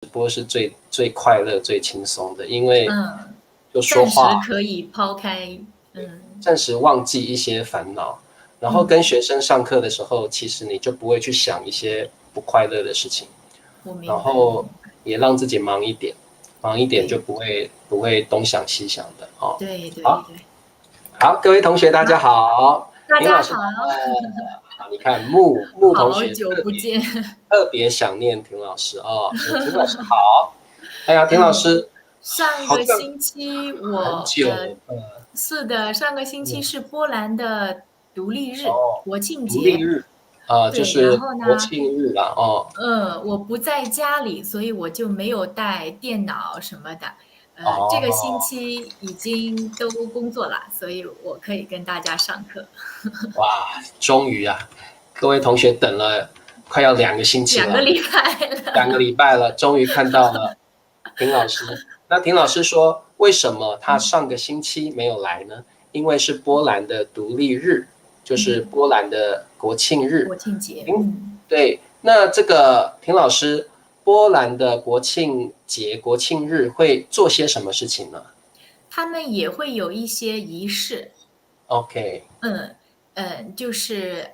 播是最快乐、最轻松的，因为就说暂话时可以抛开，暂时忘记一些烦恼，然后跟学生上课的时候，其实你就不会去想一些不快乐的事情，然后也让自己忙一点，就不会东想西想的哦。对对好，对，好，各位同学大家好，大家好，林老师你看木同学好久不见，特别想念田老师哦，说田老师好。哎呀，田老师上个好像星期很久是的，上个星期是波兰的独立日，哦，国庆节。独立日就对，然是国后呢，庆日啦哦。我不在家里，所以我就没有带电脑什么的。这个星哦，期已经都工作了，所以我可以跟大家上课。哇，终于啊，各位同学等了快要2个星期2个了，礼拜2个了。礼拜了，终于看到了田老师。那田老师说，为什么他上个星期没有来呢？因为是波兰的独立日，就是波兰的国庆日。国庆节，对，那这个田老师，波兰的国庆节、国庆日会做些什么事情呢他们也会有一些仪式，？OK，嗯就是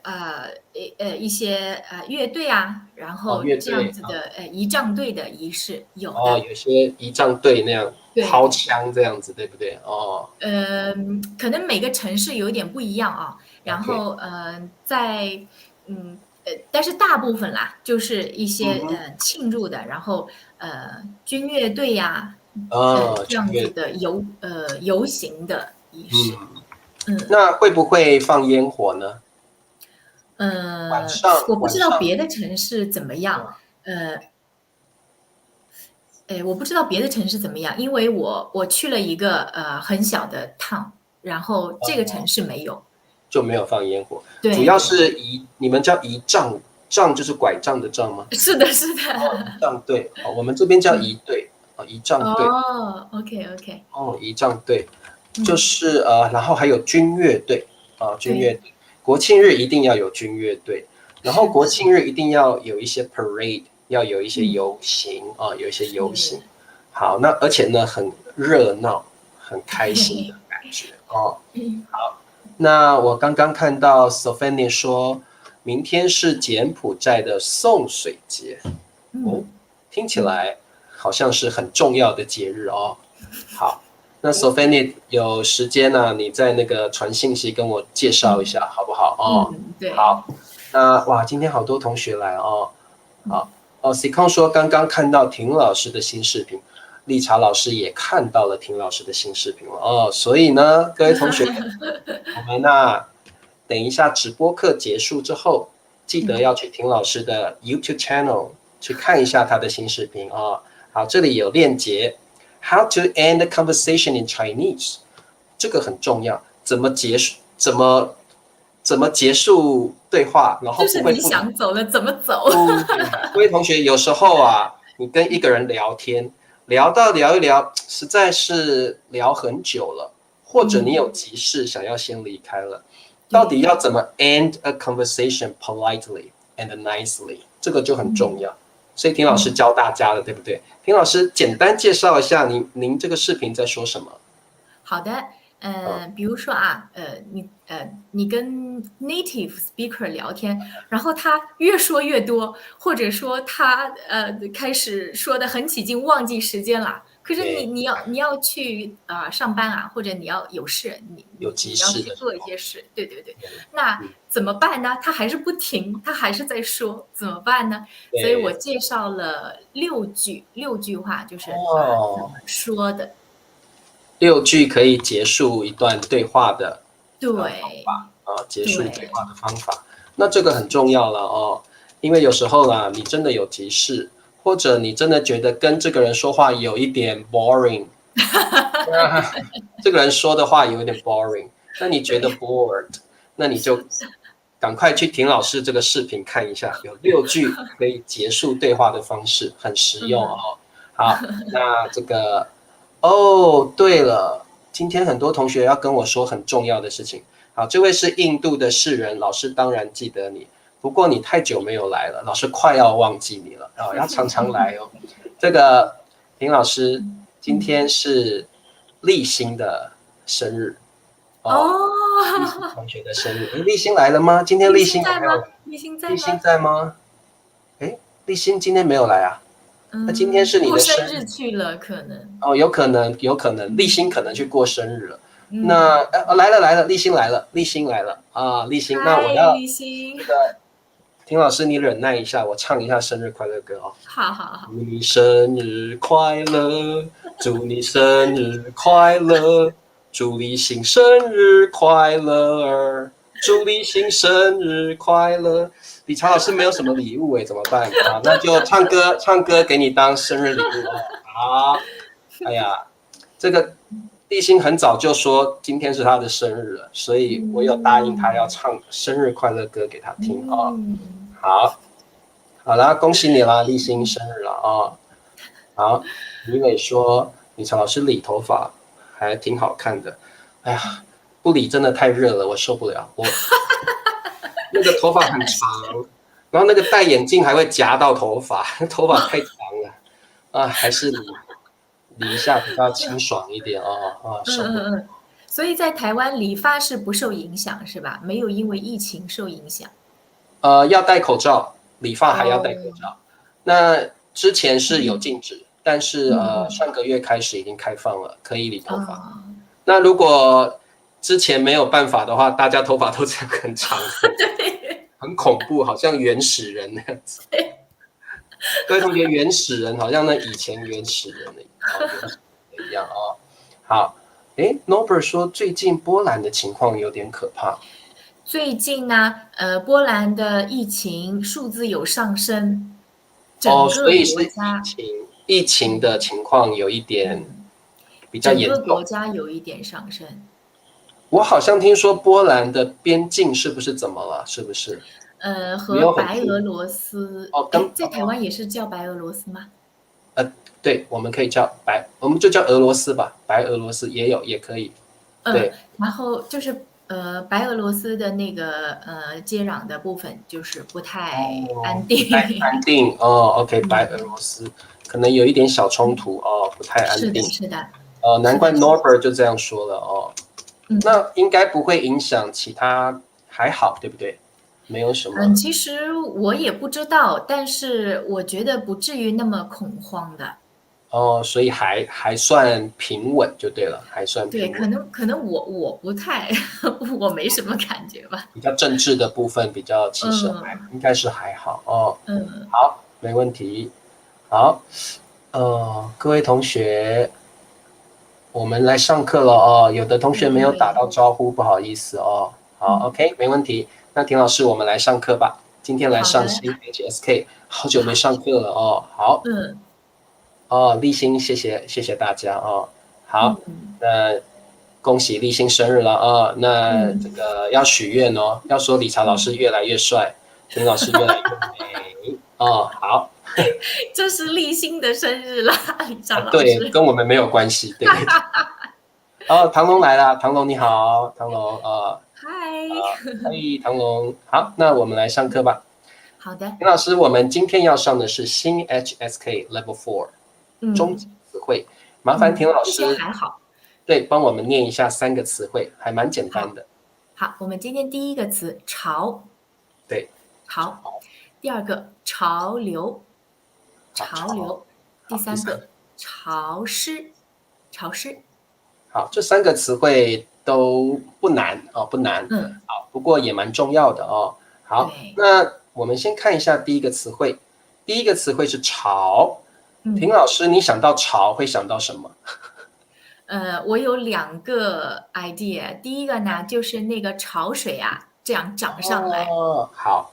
一些乐队啊，然后乐这样队子的仪仗队的仪式有哦，的，有些仪仗队那样抛对对，枪这样子，对不对？哦可能每个城市有点不一样啊，然，OK，后但是大部分啦，就是一些嗯哼，庆祝的，然后军乐队呀、这军乐队，样子的游行的仪式，嗯，嗯。那会不会放烟火呢？我不知道晚上，别的城市怎么样，呃，我不知道别的城市怎么样，因为我去了一个很小的 town，然后这个城市没有。就没有放烟火，主要对对对，是你们叫仪仗，仗就是拐杖的杖吗？是的，是仪的。仗队，哦，我们这边叫仪队，仪仗队，哦，OK OK，哦，仪仗队，就是然后还有军乐队，军乐对，队，国庆日一定要有军乐队，然后国是是，庆日一定要有一些 parade，要有一些嗯，游行有一些游行。是，好，那而且呢很热闹，很开心的对，感觉哦。那我刚刚看到 Sophia 说，明天是柬埔寨的送水节哦，嗯听起嗯，来好像是很重要的节日哦。好，那 Sophia 有时间呢，你在那个传信息跟我介绍一嗯下好不好哦？对，好，那哇，今天好多同学来哦。嗯好哦 c o n 说刚刚看到婷老师的新视频，丽茶老师也看到了婷老师的新视频了哦。所以呢，各位同学，我们等一下直播课结束之后，记得嗯，要去婷老师的 YouTube channel 去看一下他的新视频啊。好，这里有链接，How to end a conversation in Chinese，这个很重要，怎么结束对话，然后就是你不会不想走了怎么走？对，各位同学，有时候你跟一个人聊天，聊一聊，实在是聊很久了，或者你有急事想要先离开了，到底对，要怎么 end a conversation politely and nicely，这个就很重要。所以丁老师嗯。教大家的，对不对？丁老师简单介绍一下您这个视频在说什么？好的，嗯比如说你跟 native speaker 聊天，然后他越说越多，或者说他开始说的很起劲，忘记时间了。可是你对，你要去上班啊，或者你要有事，你有你你要急事去做一的时候，些事，对对对，对，那怎么办呢？他还是不停，他还是在说，怎么办呢？所以我对，介绍了六句话，就是怎么哦，说的，6句可以结束一段对话的方对法结束对对。话的方法。那这个很重要了哦，因为有时候你真的有急事，或者你真的觉得跟这个人说话有一点 boring，这个人说的话有一点 boring，那你觉得 对，bored，那你就赶快去听老师这个视频看一下，有6句可以结束对话的方式，很实用嗯，哦。好，那这个哦，对了，今天很多同学要跟我说很重要的事情。好，这位是印度的士人，老师当然记得你，不过你太久没有来了，老师快要忘记你了要常常来哦。这个林老师今天是立新的生日哦，立新同学的生日。立新来了吗？今天立新有没有来？立新在吗？立新今天没有来啊。那今天是你的生日去了，可能哦，有可能，立新可能去过生日了。那来了，立新来了啊，立新，那我要这个田老师，你忍耐一下，我唱一下生日快乐歌哦。好。祝你生日快乐，祝你生日快乐，祝立新生日快乐，祝立新生日快乐。理查老师没有什么礼物怎么办啊？那就唱歌给你当生日礼物哦。好，哎呀，这个立新很早就说今天是他的生日了，所以我有答应他要唱生日快乐歌给他听哦。好啦，恭喜你啦，立新生日了哦。好，李伟说理查老师理头发还挺好看的。哎呀，不理真的太热了，我受不了。我那个头发很长，然后那个戴眼镜还会夹到头发，头发太长了啊，还是理一下比较清爽一点哦。受不了。所以在台湾理发是不受影响是吧？没有因为疫情受影响。要戴口罩，理发还要戴口罩。那之前是有禁止，但是上个月开始已经开放了，可以理头发。那如果之前没有办法的话，大家头发都这样很长，对，很恐怖，好像原始人那样子。各位同学，原始人好像那以前原始人一样哦。好，Norbert 说最近波兰的情况有点可怕。最近呢，波兰的疫情数字有上升，所以是疫情的情况有一点比较严重，整个国家有一点上升。我好像听说波兰的边境是不是怎么了？是不是？和白俄罗斯在台湾也是叫白俄罗斯吗？对，我们可以叫我们就叫俄罗斯吧，白俄罗斯也可以。对，然后就是白俄罗斯的那个接壤的部分就是不太安定。安定OK， 白俄罗斯可能有一点小冲突不太安定。是的。难怪 Norbert 就这样说了那应该不会影响其他，还好对不对？没有什么。其实我也不知道，但是我觉得不至于那么恐慌的。所以还算平稳就对了，还算平稳。对，可能我不太，我没什么感觉吧。比较政治的部分其实应该是还好好，没问题。好，各位同学，我们来上课了有的同学没有打到招呼，不好意思好 ，OK， 没问题。那田老师，我们来上课吧。今天来上新 HSK， 好久没上课了好。立新，谢谢大家好，那恭喜立新生日了那这个要许愿要说理查老师越来越帅，田老师越来越美好。这是立新的生日啦，理查老师。对，跟我们没有关系。对。唐龙来了，唐龙你好，唐龙嗨，唐龙，好，那我们来上课吧。好的，田老师，我们今天要上的是新 HSK Level 4。中级词汇，麻烦田老师还好，对，帮我们念一下3个词汇，还蛮简单的。好，我们今天第一个词潮，对，潮。第二个潮流，潮流。第三个潮湿，潮湿。好，这3个词汇都不难不难。好，不过也蛮重要的好，那我们先看一下第一个词汇，第一个词汇是潮。田老师，你想到潮会想到什么？我有2个 idea。第一个呢，就是那个潮水这样涨上来。好。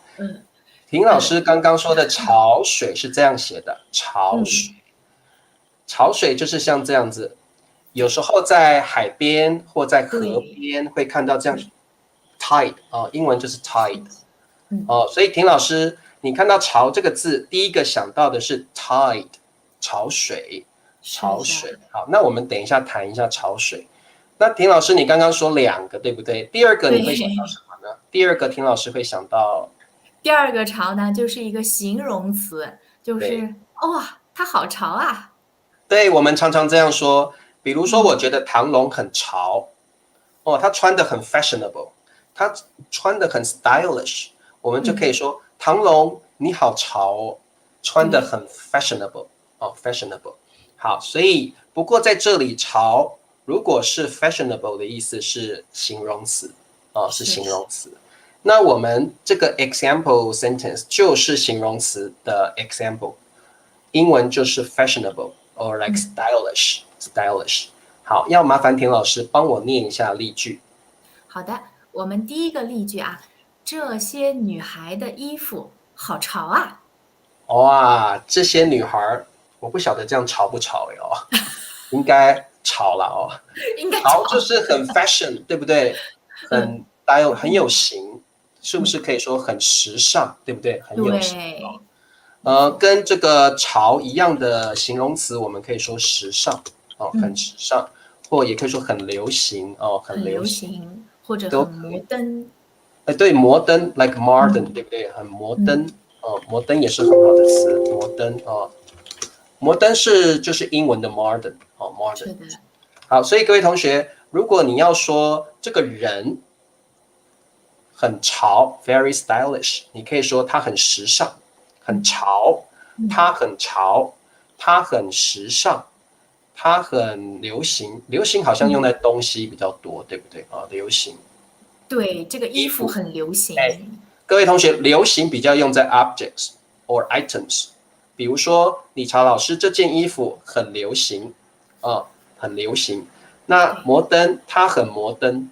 田老师刚刚说的潮水是这样写的，潮水。潮水就是像这样子，有时候在海边或在河边会看到这样 tide 英文就是 tide 所以田老师，你看到潮这个字，第一个想到的是 tide。潮水。好，那我们等一下谈一下潮水。那田老师，你刚刚说2个，对不对？第二个你会想到什么呢？第二个田老师会想到，第二个潮呢，就是一个形容词，就是哇，他好潮啊。对，我们常常这样说。比如说，我觉得唐龙很潮，他穿的很 fashionable，他穿的很 stylish，我们就可以说、唐龙你好潮哦，穿的很 fashionable， fashionable。好，所以不过在这里潮如果是 fashionable 的意思是形容词，是形容词。那我们这个 example sentence 就是形容词的 example， 英文就是 fashionable or like stylish。好，要麻烦田老师帮我念一下例句。好的，我们第一个例句啊，这些女孩的衣服好潮啊。哇，这些女孩，我不晓得这样潮不潮应该潮了应该潮就是很 fashion， 对不对？很style，很有型，是不是可以说很时尚，对不对？很有型。跟这个潮一样的形容词，我们可以说时尚很时尚，或也可以说很流行很流行，或者很摩登。对，摩登 like modern，对不对？很摩登摩登也是很好的词，摩登摩登就是英文的 modern modern。是的。好，所以各位同学，如果你要说这个人很潮 ，very stylish， 你可以说他很时尚。很潮，它很潮，它很时尚，它很流行。流行好像用在东西比较多，对不对流行。对，这个衣服很流行。各位同学，流行比较用在 objects or items。比如说，李朝老师这件衣服很流行很流行。那摩登，它很摩登，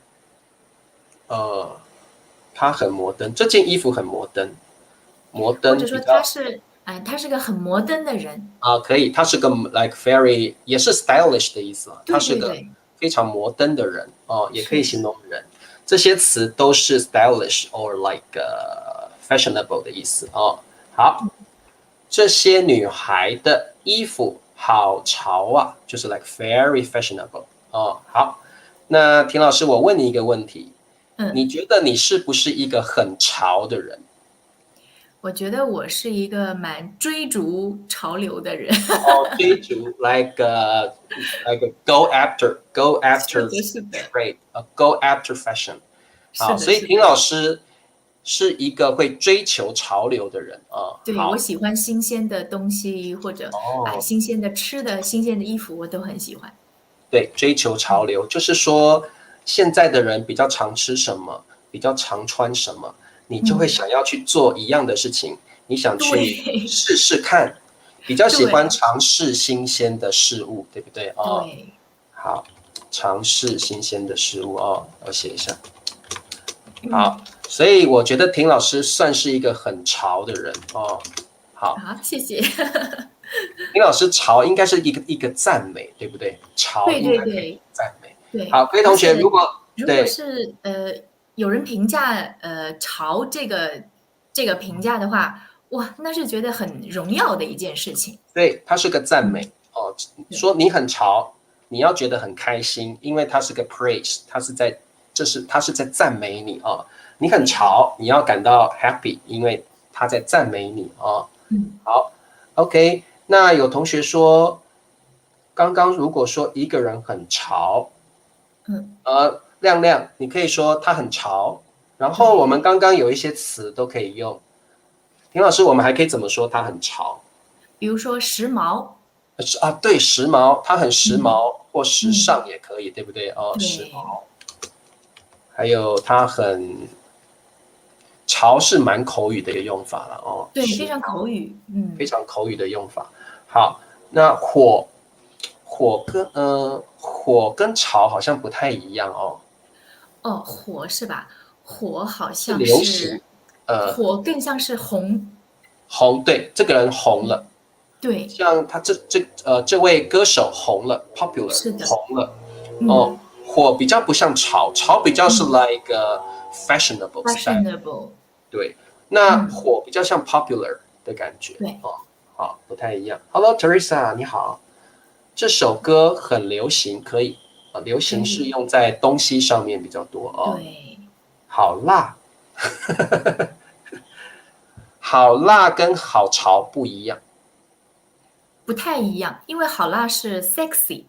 它很摩登，这件衣服很摩登。摩登，或者说他是个很摩登的人可以，他是个 like very 也是 stylish 的意思他是个非常摩登的人也可以形容人。这些词都是 stylish or like、fashionable 的意思好，这些女孩的衣服好潮啊，就是 like very fashionable 好，那田老师，我问你一个问题，你觉得你是不是一个很潮的人？我觉得我是一个蛮追逐潮流的人。追逐 like go after trade go after fashion。好，所以田老师是一个会追求潮流的人对，我喜欢新鲜的东西，或者新鲜的吃的、新鲜的衣服，我都很喜欢。对，追求潮流就是说，现在的人比较常吃什么，比较常穿什么。你就会想要去做一样的事情，你想去试试看，比较喜欢尝试新鲜的事物，对不对对。好，尝试新鲜的事物我写一下。好，所以我觉得田老师算是一个很潮的人好，谢谢。田老师潮应该是一个赞美，对不对？潮应该可以赞美。对，好，各位同学，如果是有人评价潮这个评价的话，哇，那是觉得很荣耀的一件事情。对，它是个赞美说你很潮，你要觉得很开心，因为它是个 praise， 它是在赞美你你很潮，你要感到 happy， 因为他在赞美你好 ，OK。那有同学说，刚刚如果说一个人很潮，亮亮，你可以说他很潮。然后我们刚刚有一些词都可以用。田老师，我们还可以怎么说他很潮？比如说时髦。对，时髦，他很时髦或时尚也可以，对不对时髦。还有他很潮是蛮口语的一个用法了对，非常口语，非常口语的用法。好，那火跟潮好像不太一样火是吧？火好像是流行，火更像是红，对，这个人红了，对，像他这位歌手红了 ，popular 红了，火比较不像潮，潮比较是 like fashionable， 对，那火比较像 popular 的感觉，对，好，不太一样。Hello Teresa， 你好，这首歌很流行，可以流行是用在东西上面比较多对，好辣，好辣跟好潮不一样，不太一样，因为好辣是 sexy。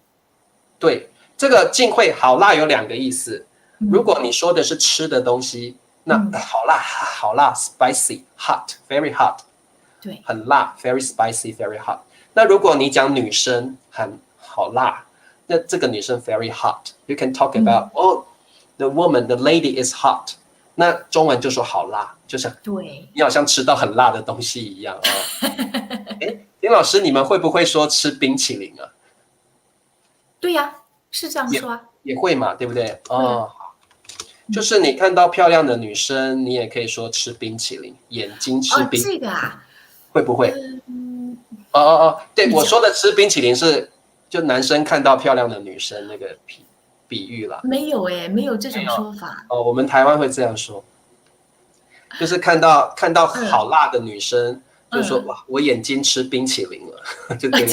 对，这个晋惠好辣有2个意思。如嗯果你说的是吃的东西，那嗯，好辣好辣 spicy hot very hot 对，很辣 very spicy very hot。那如果你讲女生很好辣，那这个女生 very hot you can talk about、oh the woman the lady is hot。那中文就说好辣，就是对，你好像吃到很辣的东西一样啊。哎，丁老师，你们会不会说吃冰淇淋啊？对呀，是这样说啊。也会嘛，对不对？会啊。哦，就是你看到漂亮的女生，你也可以说吃冰淇淋，眼睛吃哦，冰，这个啊，会不会？嗯，对，你讲我说的吃冰淇淋是就男生看到漂亮的女生那个比喻啦。没有哎，没有这种没有说法。哦，我们台湾会这样说，就是看到好辣的女生，就说哇，我眼睛吃冰淇淋了，就这个，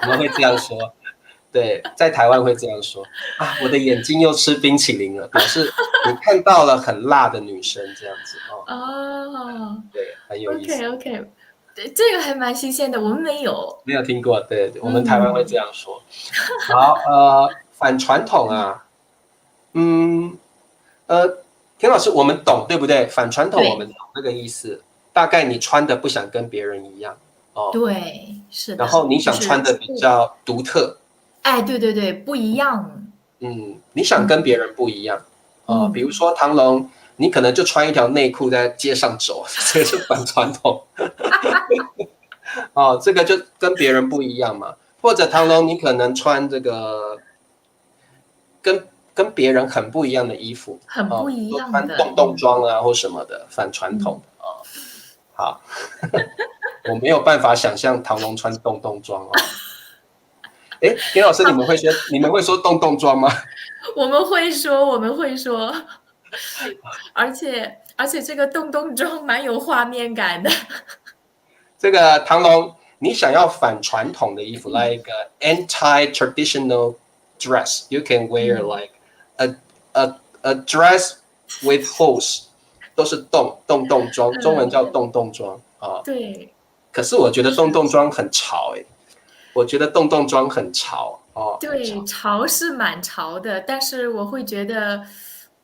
我们会这样说。对，在台湾会这样说啊，我的眼睛又吃冰淇淋了，表示你看到了很辣的女生这样子哦。哦对，很有意思。，OK OK，对，这个还蛮新鲜的，我们没有。没有听过，对，我们台湾会这样说。好，反传统啊，嗯，田老师，我们懂对不对？反传统我们懂这个意思，大概你穿的不想跟别人一样哦，对，是的。然后你想穿的比较独特，哎，对对对，不一样。你想跟别人不一样比如说唐龙，你可能就穿一条内裤在街上走，这个是反传统哦，这个就跟别人不一样嘛。或者唐龙，你可能穿这个跟别人很不一样的衣服，很不一样穿的。洞装啊或什么的，反传统好，我没有办法想象唐龙穿洞装哦。哎，田老师，你们会说洞装吗？我们会说，我们会说，而且这个洞装蛮有画面感的。这个唐龙，你想要反传统的衣服，like anti-traditional dress, you can wear like a dress with holes， 都是洞装，中文叫洞装啊。对，可是我觉得洞装很潮我觉得洞装很潮哦。对，潮是蛮潮的，但是我会觉得，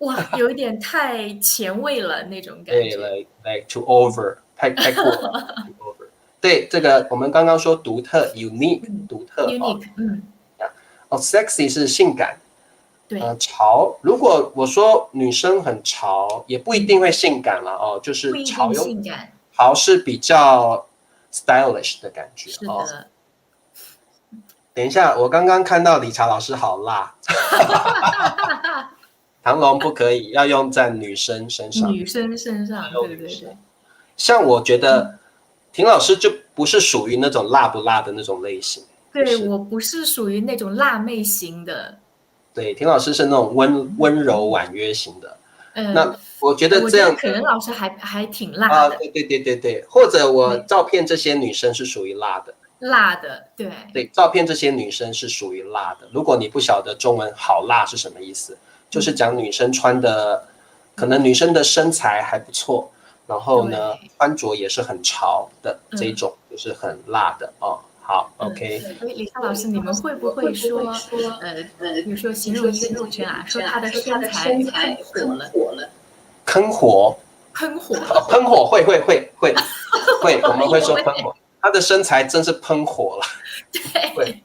哇，有一点太前卫了那种感觉。对 ，like too over， 太过了 too over。对，这个我们刚刚说独特 unique， 独特 unique， sexy 是性感，对，潮。如果我说女生很潮，也不一定会性感了就是不一定潮性感。潮是比较 stylish 的感觉是的。等一下，我刚刚看到理查老师好辣，唐龙不可以，要用在女生身上。女生身上，对对对。像我觉得婷老师就不是属于那种辣不辣的那种类型。对，我不是属于那种辣妹型的。对，婷老师是那种温柔婉约型的。那我觉得这样，可能老师还挺辣的。对，或者我照片这些女生是属于辣的。辣的，对。对，照片这些女生是属于辣的。如果你不晓得中文好辣是什么意思，就是讲女生穿的，可能女生的身材还不错，然后呢穿着也是很潮的这一种，就是很辣的好 ，OK。李莎老师，你们会不会说，比如说形容一个女生啊，说她的身材喷火了？喷火？喷火会，我们会说喷火。她的身材真是喷火了。对。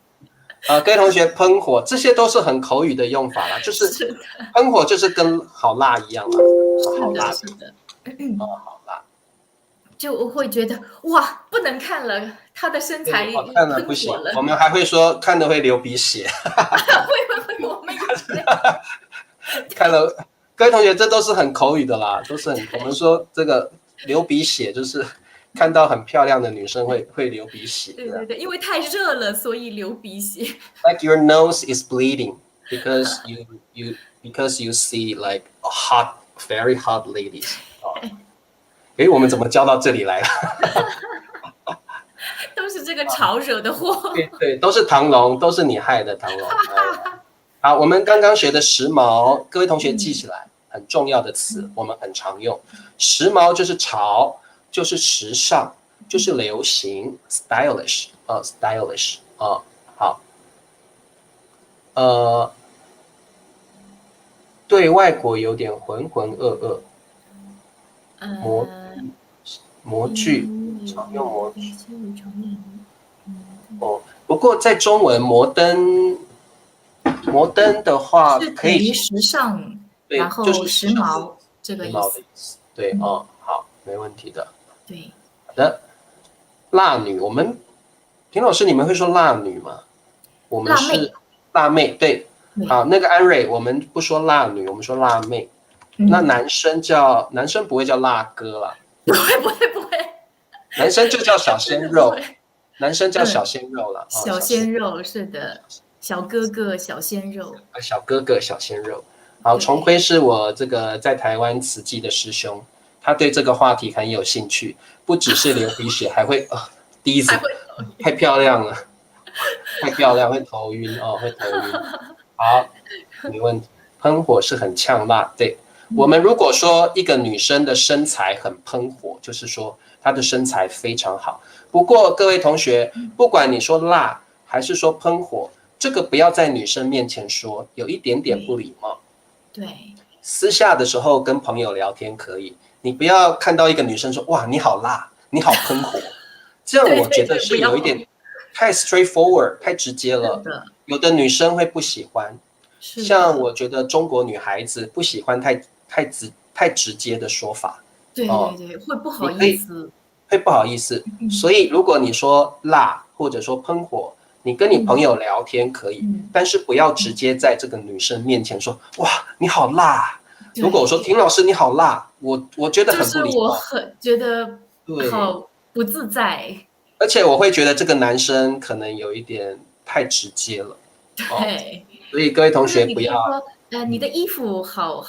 各位同学，喷火这些都是很口语的用法啦，就是喷火就是跟好辣一样啦，好辣是的，好辣。就我会觉得哇，不能看了，她的身材看了不行，我们还会说看了会流鼻血。会，我们也看了，各位同学，这都是很口语的啦，都是我们说这个流鼻血就是看到很漂亮的女生会流鼻血。对，因为太热了，所以流鼻血。Like your nose is bleeding because you see like very hot ladies。我们怎么教到这里来了？都是这个潮惹的祸。对，都是唐龙，都是你害的，唐龙。好，我们刚刚学的时髦，各位同学记起来，很重要的词，我们很常用。时髦就是潮，就是时尚，就是流行 ，stylish。stylish 好，对外国有点浑浑噩噩，模具常用模具不过在中文摩登的话是可以等于时尚，然对，就是后时髦这个意思。的意思。对好，没问题的。对，好的，辣女，田老师你们会说辣女吗？我们是辣妹，对。好，那个安瑞，我们不说辣女，我们说辣妹。那男生不会叫辣哥啦，不会，男生就叫小鲜肉，男生叫小鲜肉了。小鲜肉是的，小哥哥小鲜肉，小哥哥小鲜肉。好，重辉是我这个在台湾慈济的师兄，他对这个话题很有兴趣，不只是流鼻血，还会滴子，太漂亮了，太漂亮，会头晕会头晕。好，没问题。喷火是很呛辣，对。我们如果说一个女生的身材很喷火，就是说她的身材非常好。不过各位同学，不管你说辣还是说喷火，这个不要在女生面前说，有一点点不礼貌。对，私下的时候跟朋友聊天可以，你不要看到一个女生说哇你好辣，你好喷火，这样我觉得是有一点太 straightforward， 太直接了。有的女生会不喜欢，像我觉得中国女孩子不喜欢太直接的说法。对，会不好意思。会不好意思。所以如果你说辣或者说喷火，你跟你朋友聊天可以，但是不要直接在这个女生面前说哇你好辣。如果我说田老师你好辣，我觉得很不礼貌，就是我很觉得好不自在，而且我会觉得这个男生可能有一点太直接了。对，所以各位同学不要说你的衣服好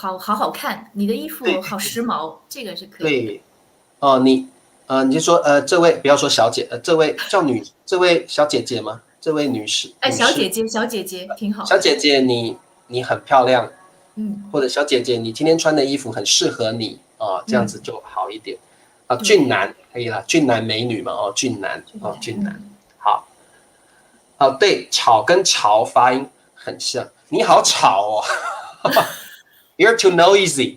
看，你的衣服好时髦，这个是可以的。对，你就说这位不要说小姐，这位这位小姐姐吗？这位女士，小姐姐挺好的。小姐姐你很漂亮，或者小姐姐你今天穿的衣服很适合你这样子就好一点。俊男可以啦，俊男美女嘛俊男俊男好。对，吵跟潮发音很像，你好吵You're too noisy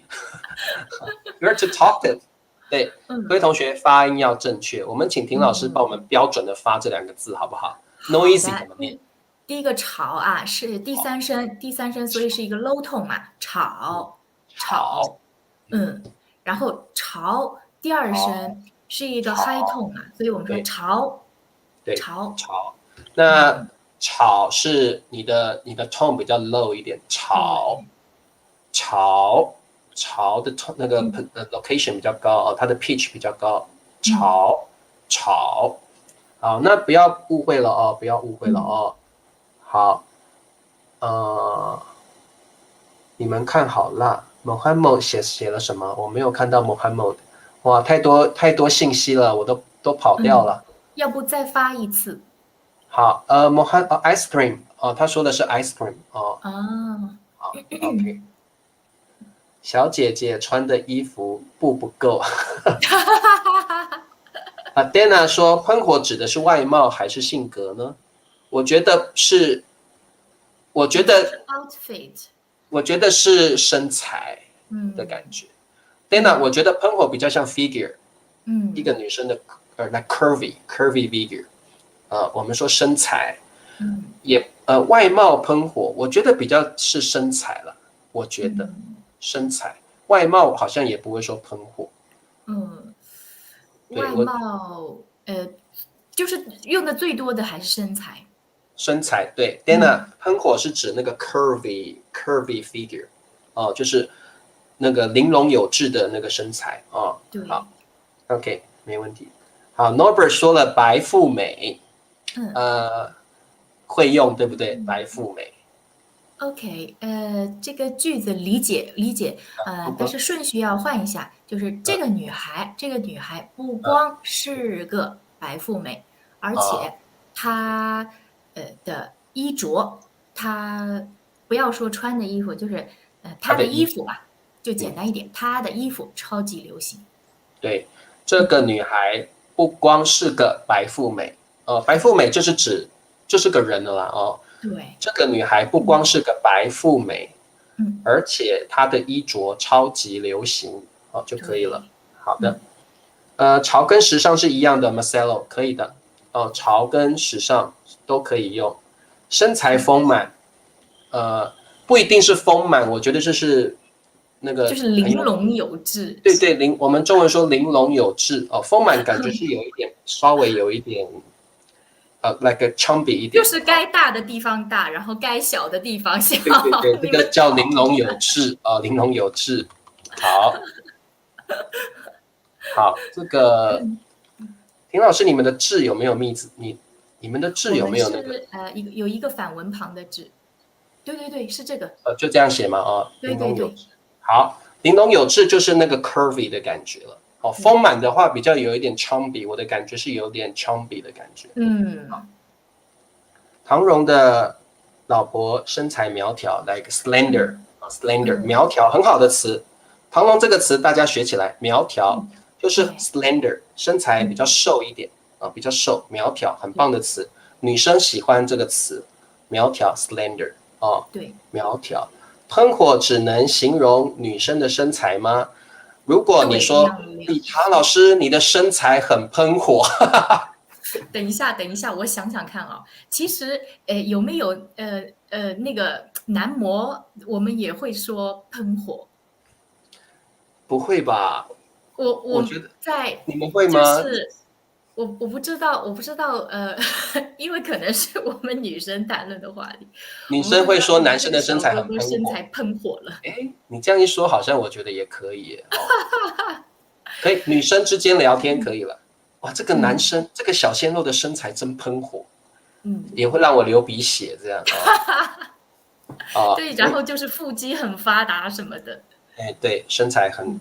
You're too talkative。对，各位同学发音要正确，我们请田老师帮我们标准的发这2个字好不好？noisy 怎么念？第一个潮是第三声，所以是一个 low tone 嘛，吵。然后潮第2声是一个 high tone 嘛，所以我们说潮。对，潮。那吵是你的 tone 比较 low 一点，潮的那个 location 比较高它的 pitch 比较高，潮。好，那不要误会了不要误会了好，你们看好辣 Mohammed 写了什么？我没有看到 Mohammed。哇，太多信息了，我都跑掉了。要不再发一次？好，Mohammed ice cream 他说的是 ice cream 好 OK。小姐姐穿的衣服不够。Dana 说喷火指的是外貌还是性格呢？我觉得是 outfit， 我觉得是身材的感觉。Dana 我觉得喷火比较像 figure，一个女生的curvy figure。我们说身材，也外貌喷火，我觉得比较是身材了。我觉得身材，外貌好像也不会说喷火。外貌就是用的最多的还是身材。身材对 ，Dana 喷火是指那个 curvy figure，就是那个玲珑有致的那个身材对，好 ，OK， 没问题。好 ，Norbert 说了白富美。会用对不对？白富美。OK，这个句子理解，但是顺序要换一下，就是这个女孩不光是个白富美，而且她的衣着，她不要说穿的衣服，就是她的衣服吧，就简单一点，她的衣服超级流行。对，这个女孩不光是个白富美。白富美就是指就是个人了啦哦。对，这个女孩不光是个白富美，嗯，而且她的衣着超级流行哦就可以了。好的，潮跟时尚是一样的 ，Marcelo 可以的哦，潮跟时尚都可以用。身材丰满，不一定是丰满，我觉得就是那个就是玲珑有致。对对，我们中文说玲珑有致哦，丰满感觉是有一点，稍微有一点like a chubby 一点，就是该大的地方大，然后该小的地方小。对对对，这个叫玲珑有致啊，玲珑有致。好，好，这个田老师，你们的致有没有密字？你们的致有没有那个？有一个反文旁的致。对对对，是这个。就这样写吗？对对对。好，玲珑有致就是那个 curvy 的感觉了。哦，丰满的话比较有一点 chubby， 我的感觉是有点 chubby 的感觉。唐荣的老婆身材苗条 ，like slender，slender，苗条，很好的词。唐荣这个词大家学起来，苗条就是 slender， 身材比较瘦一点啊，比较瘦，苗条，很棒的词。女生喜欢这个词，苗条 slender 啊，对，苗条。喷火只能形容女生的身材吗？如果你说理查老师，你的身材很喷火。等一下，我想想看啊。其实，有没有那个男模，我们也会说喷火？不会吧？我觉得在你们会吗？就是我不知道，因为可能是我们女生谈论的话题。女生会说男生的身材很喷火，身材喷火了。你这样一说，好像我觉得也可以耶。可以，女生之间聊天可以了。哇，这个男生，这个小鲜肉的身材真喷火，也会让我流鼻血这样对，然后就是腹肌很发达什么的。对，身材很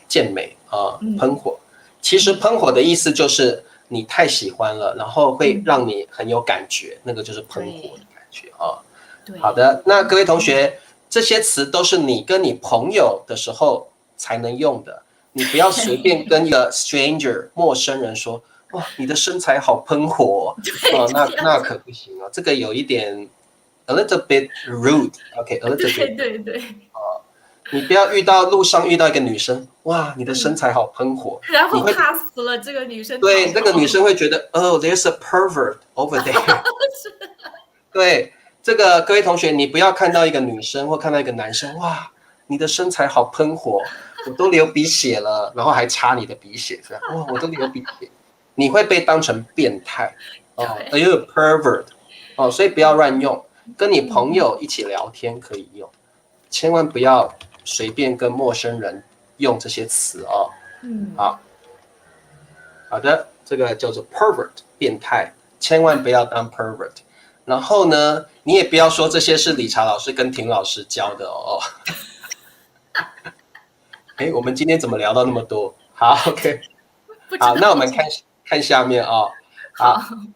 健美啊，喷火。其实喷火的意思就是你太喜欢了，然后会让你很有感觉，那个就是喷火的感觉啊。好的，那各位同学，这些词都是你跟你朋友的时候才能用的。你不要随便跟一个 stranger 陌生人说，哇，你的身材好喷火那可不行哦，这个有一点 a little bit rude，OK，a little bit。对。你不要路上遇到一个女生，哇，你的身材好喷火，然后怕死了这个女生。对，这个女生会觉得there's a pervert over there。对，这个各位同学，你不要看到一个女生或看到一个男生，哇，你的身材好喷火。我都流鼻血了，然后还擦你的鼻血，这样哇，我都流鼻血，你会被当成变态pervert 所以不要乱用，跟你朋友一起聊天可以用，千万不要随便跟陌生人用这些词哦。好的，这个叫做 pervert 变态，千万不要当 pervert。然后呢，你也不要说这些是理查老师跟婷老师教的哦。我们今天怎么聊到那么多？好 ，OK， 好，那我们看下面好，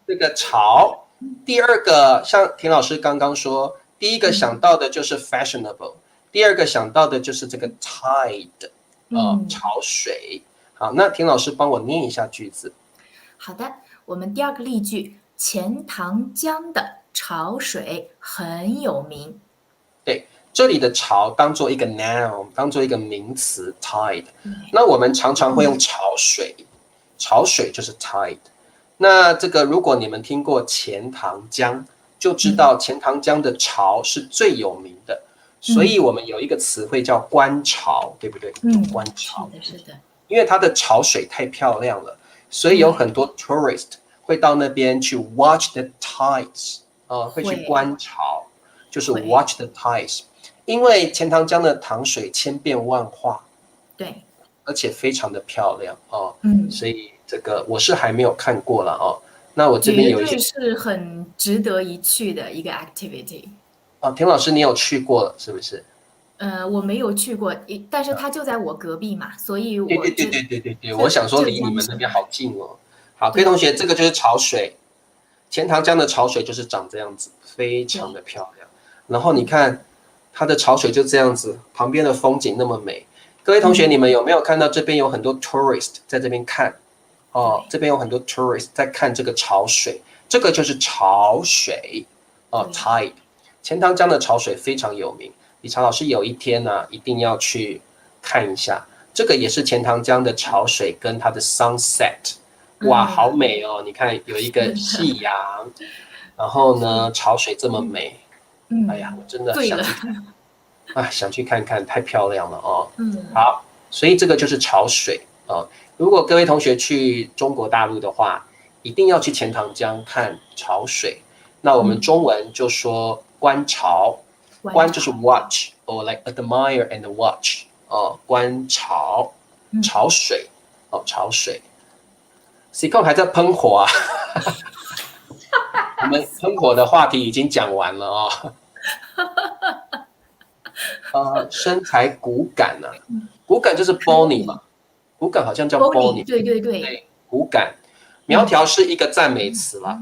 这个潮，第二个像田老师刚刚说，第一个想到的就是 fashionable，第二个想到的就是这个 tide，潮水。好，那田老师帮我念一下句子。好的，我们第二个例句，钱塘江的潮水很有名。对。这里的潮当做一个 noun， 当做一个名词 tide，那我们常常会用潮水，潮水就是 tide。那这个如果你们听过钱塘江，就知道钱塘江的潮是最有名的，所以我们有一个词汇叫观潮，对不对？观潮，是的。因为它的潮水太漂亮了，所以有很多 tourist 会到那边去 watch the tides，会去观潮，就是 watch the tides。因为钱塘江的塘水千变万化，对，而且非常的漂亮所以这个我是还没有看过了那我这边有一些是很值得一去的一个 activity。田老师你有去过了是不是？我没有去过，但是它就在我隔壁嘛，所以我对，我想说离你们那边好近哦。好，各位同学，这个就是潮水，钱塘江的潮水就是长这样子，非常的漂亮。然后你看。它的潮水就这样子，旁边的风景那么美。各位同学，你们有没有看到这边有很多 tourist 在这边看？哦，这边有很多 tourist 在看这个潮水，这个就是潮水哦 ，tide。钱塘江的潮水非常有名，理查老师有一天呢、一定要去看一下。这个也是钱塘江的潮水跟它的 sunset， 哇，好美哦！你看有一个夕阳，然后呢，潮水这么美，哎呀，我真的想去看，啊，想去看看，太漂亮了哦。好，所以这个就是潮水啊。如果各位同学去中国大陆的话，一定要去钱塘江看潮水。那我们中文就说观潮，观就是 watch or like admire and watch 哦，观潮，潮水哦，潮水。C 控还在喷火啊，我们喷火的话题已经讲完了哦。身材骨感啊，骨感就是 bony 嘛，骨感好像叫 bony， 对对对，骨感。苗条是一个赞美词啦，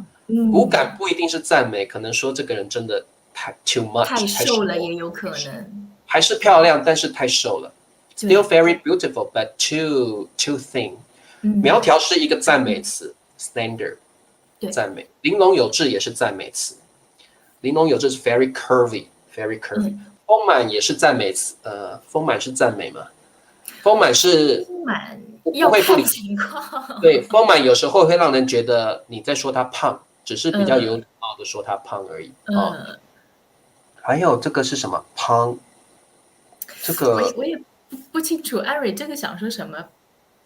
骨感不一定是赞美，可能说这个人真的太 too much， 太瘦了也有可能，还是漂亮，但是太瘦了。Still very beautiful, but too thin。苗条是一个赞美词 ，standard， 赞美。玲珑有致也是赞美词，玲珑有致是 very curvy，very curvy。丰满也是赞美词，丰满是赞美吗？丰满是要看情况。对，丰满有时候会让人觉得你在说他胖，只是比较有礼貌的说他胖而已。还有这个是什么？胖，这个我也不清楚，艾瑞这个想说什么？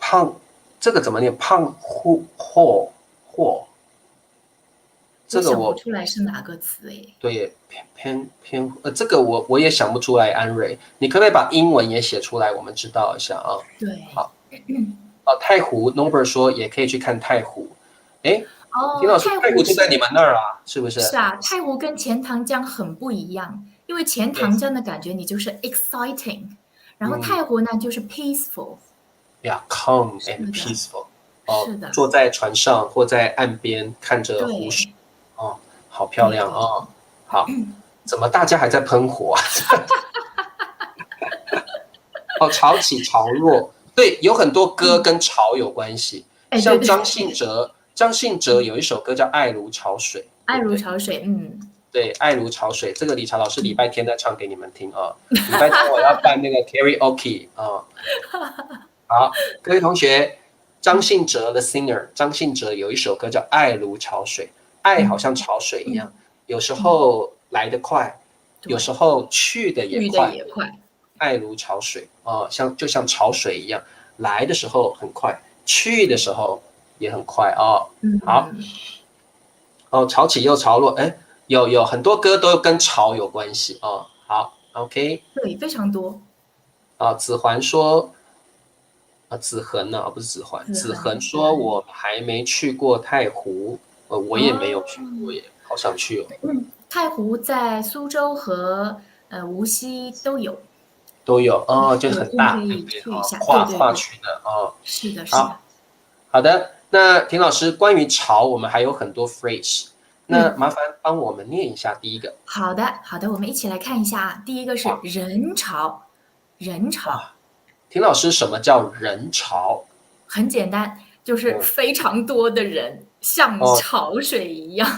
胖，这个怎么念？胖货，这个我想不出来是哪个词哎。对，偏这个我也想不出来。安瑞，你可不可以把英文也写出来，我们知道一下啊？对，好。太湖 ，Nober 说也可以去看太湖。哎，田老师，太湖就在你们那儿啊，是不是？是啊，太湖跟钱塘江很不一样，因为钱塘江的感觉你就是 exciting， 然后太湖呢就是 peaceful。Yeah，calm and peaceful。是的。坐在船上或在岸边看着湖水，哦，好漂亮哦。好，怎么大家还在喷火啊？哦，潮起潮落。对，有很多歌跟潮有关系，像张信哲有一首歌叫《爱如潮水》，爱如潮水，对，爱如潮水，这个理查老师礼拜天再唱给你们听啊。礼拜天我要办那个 karaoke 啊。好，各位同学，张信哲的 singer， 张信哲有一首歌叫《爱如潮水》，爱好像潮水一样，有时候来得快，有时候去的也快。爱如潮水就像潮水一样，来的时候很快，去的时候也很快哦。好，潮起又潮落，哎，有很多歌都跟潮有关系哦。好 ，OK， 对，非常多。子桓说，子恒呢？不是子桓，子恒说我还没去过太湖，我也没有去过耶，好想去哦。太湖在苏州和无锡都有。就很大，可以去一下，跨区的哦。是的，是的。好的，那田老师，关于潮，我们还有很多 phrase， 那麻烦帮我们念一下第一个。好的，我们一起来看一下，第一个是人潮，人潮。田老师，什么叫人潮？很简单，就是非常多的人，像潮水一样。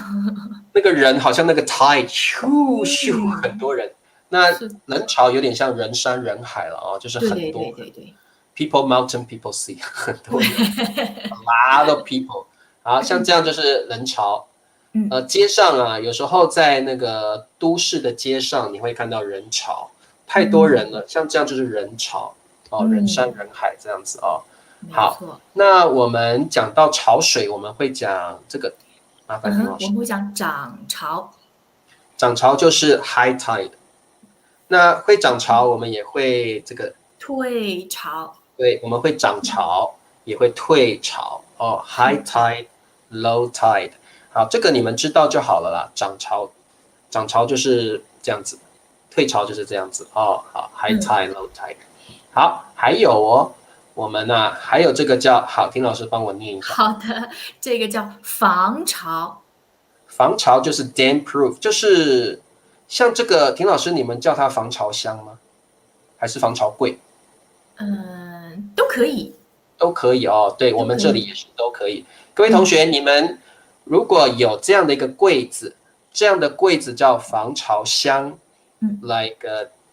那个人好像那个 tide， 咻咻，很多人。那人潮有点像人山人海了啊，就是很多。对。People mountain, people sea， 很多人 ，a lot of people。好，像这样就是人潮。街上啊，有时候在那个都市的街上，你会看到人潮，太多人了，像这样就是人潮哦，人山人海这样子哦。好，那我们讲到潮水，我们会讲这个，麻烦田老师。我们会讲涨潮。涨潮就是 high tide。那会涨潮，我们也会这个退潮。对，我们会涨潮，也会退潮哦。High tide, low tide。好，这个你们知道就好了啦。涨潮就是这样子，退潮就是这样子哦。好 ，high tide, low tide。好，还有我们还有这个叫听老师帮我念一下。好的，这个叫防潮。防潮就是 dam proof， 就是像这个田老师，你们叫它防潮箱吗？还是防潮柜？都可以。都可以哦。对，我们这里也是都可以。各位同学，你们如果有这样的一个柜子，这样的柜子叫防潮箱，like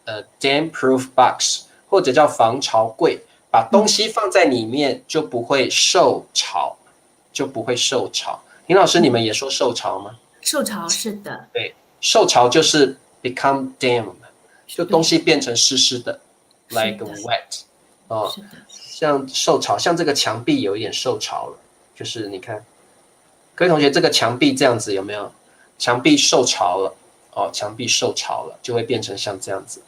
a damp-proof box， 或者叫防潮柜，把东西放在里面就不会受潮，就不会受潮。林老师，你们也说受潮吗？受潮是的。对，受潮就是 become damp， 就东西变成湿湿的 ，like wet。哦，像受潮，像这个墙壁有一点受潮了，就是你看，各位同学，这个墙壁这样子有没有？墙壁受潮了，哦，墙壁受潮了，就会变成像这样子。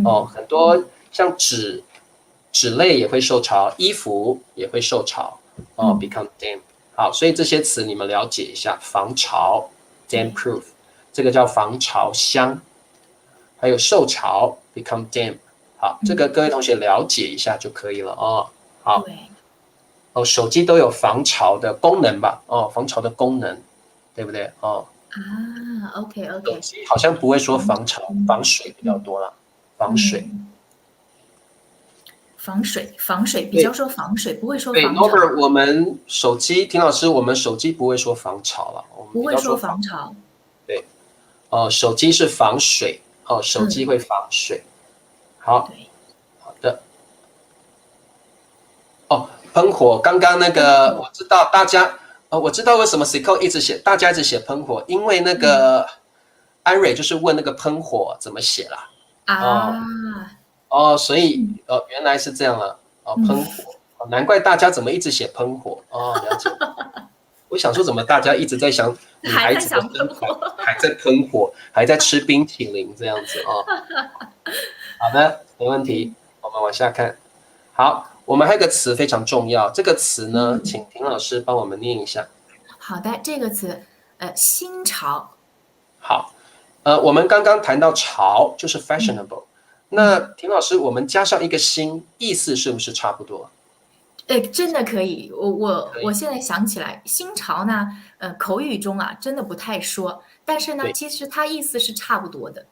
哦，很多像纸类也会受潮，衣服也会受潮，哦，become damp。好，所以这些词你们了解一下，防潮 damp proof， 这个叫防潮箱，还有受潮 become damp。好，这个各位同学了解一下就可以了哦。好，哦，手机都有防潮的功能吧？哦，防潮的功能，对不对？哦。OK。手机好像不会说防潮，防水比较多了，防水。防水比较说防水，不会说防潮。对 ，Norbert， 我们手机，田老师，我们手机不会说防潮了，我们不会说防潮。对，手机是防水，手机会防水。好，好的。哦，喷火，刚刚那个我知道大家，我知道为什么 Cico 大家一直写喷火，因为那个安蕊就是问那个喷火怎么写啦。所以原来是这样了，喷火，难怪大家怎么一直写喷火，了解。我想说怎么大家一直在想女孩子的身材还在喷火，还在吃冰淇淋这样子哦。好的，没问题，我们往下看。好，我们还有一个词非常重要，这个词呢，请婷老师帮我们念一下。好的，这个词，新潮。好，我们刚刚谈到潮就是 fashionable，那婷老师，我们加上一个新，意思是不是差不多？真的可以。我现在想起来，新潮呢，口语中啊，真的不太说，但是呢，其实它意思是差不多的。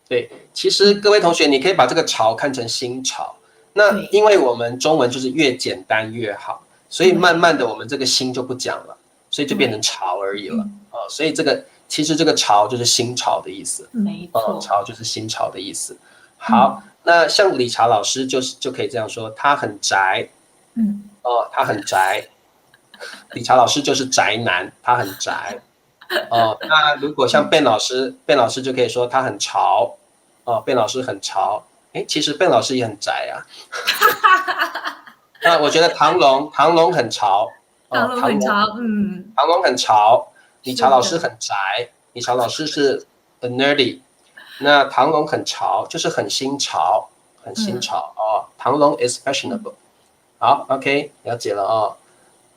对，其实各位同学，你可以把这个潮看成新潮。那因为我们中文就是越简单越好，所以慢慢的我们这个新就不讲了，所以就变成潮而已了。所以其实这个潮就是新潮的意思。没错，潮就是新潮的意思。好，那像理查老师就可以这样说，他很宅。他很宅。理查老师就是宅男，他很宅。那如果像Ben老师就可以说他很潮。Ben老师很潮。其实Ben老师也很宅啊。那我觉得唐龙很潮。唐龙很潮，唐龙很潮。理查老师很宅，理查老师是 a nerdy。那唐龙很潮，就是很新潮，很新潮。唐龙 is fashionable。好 ，OK， 了解了哦。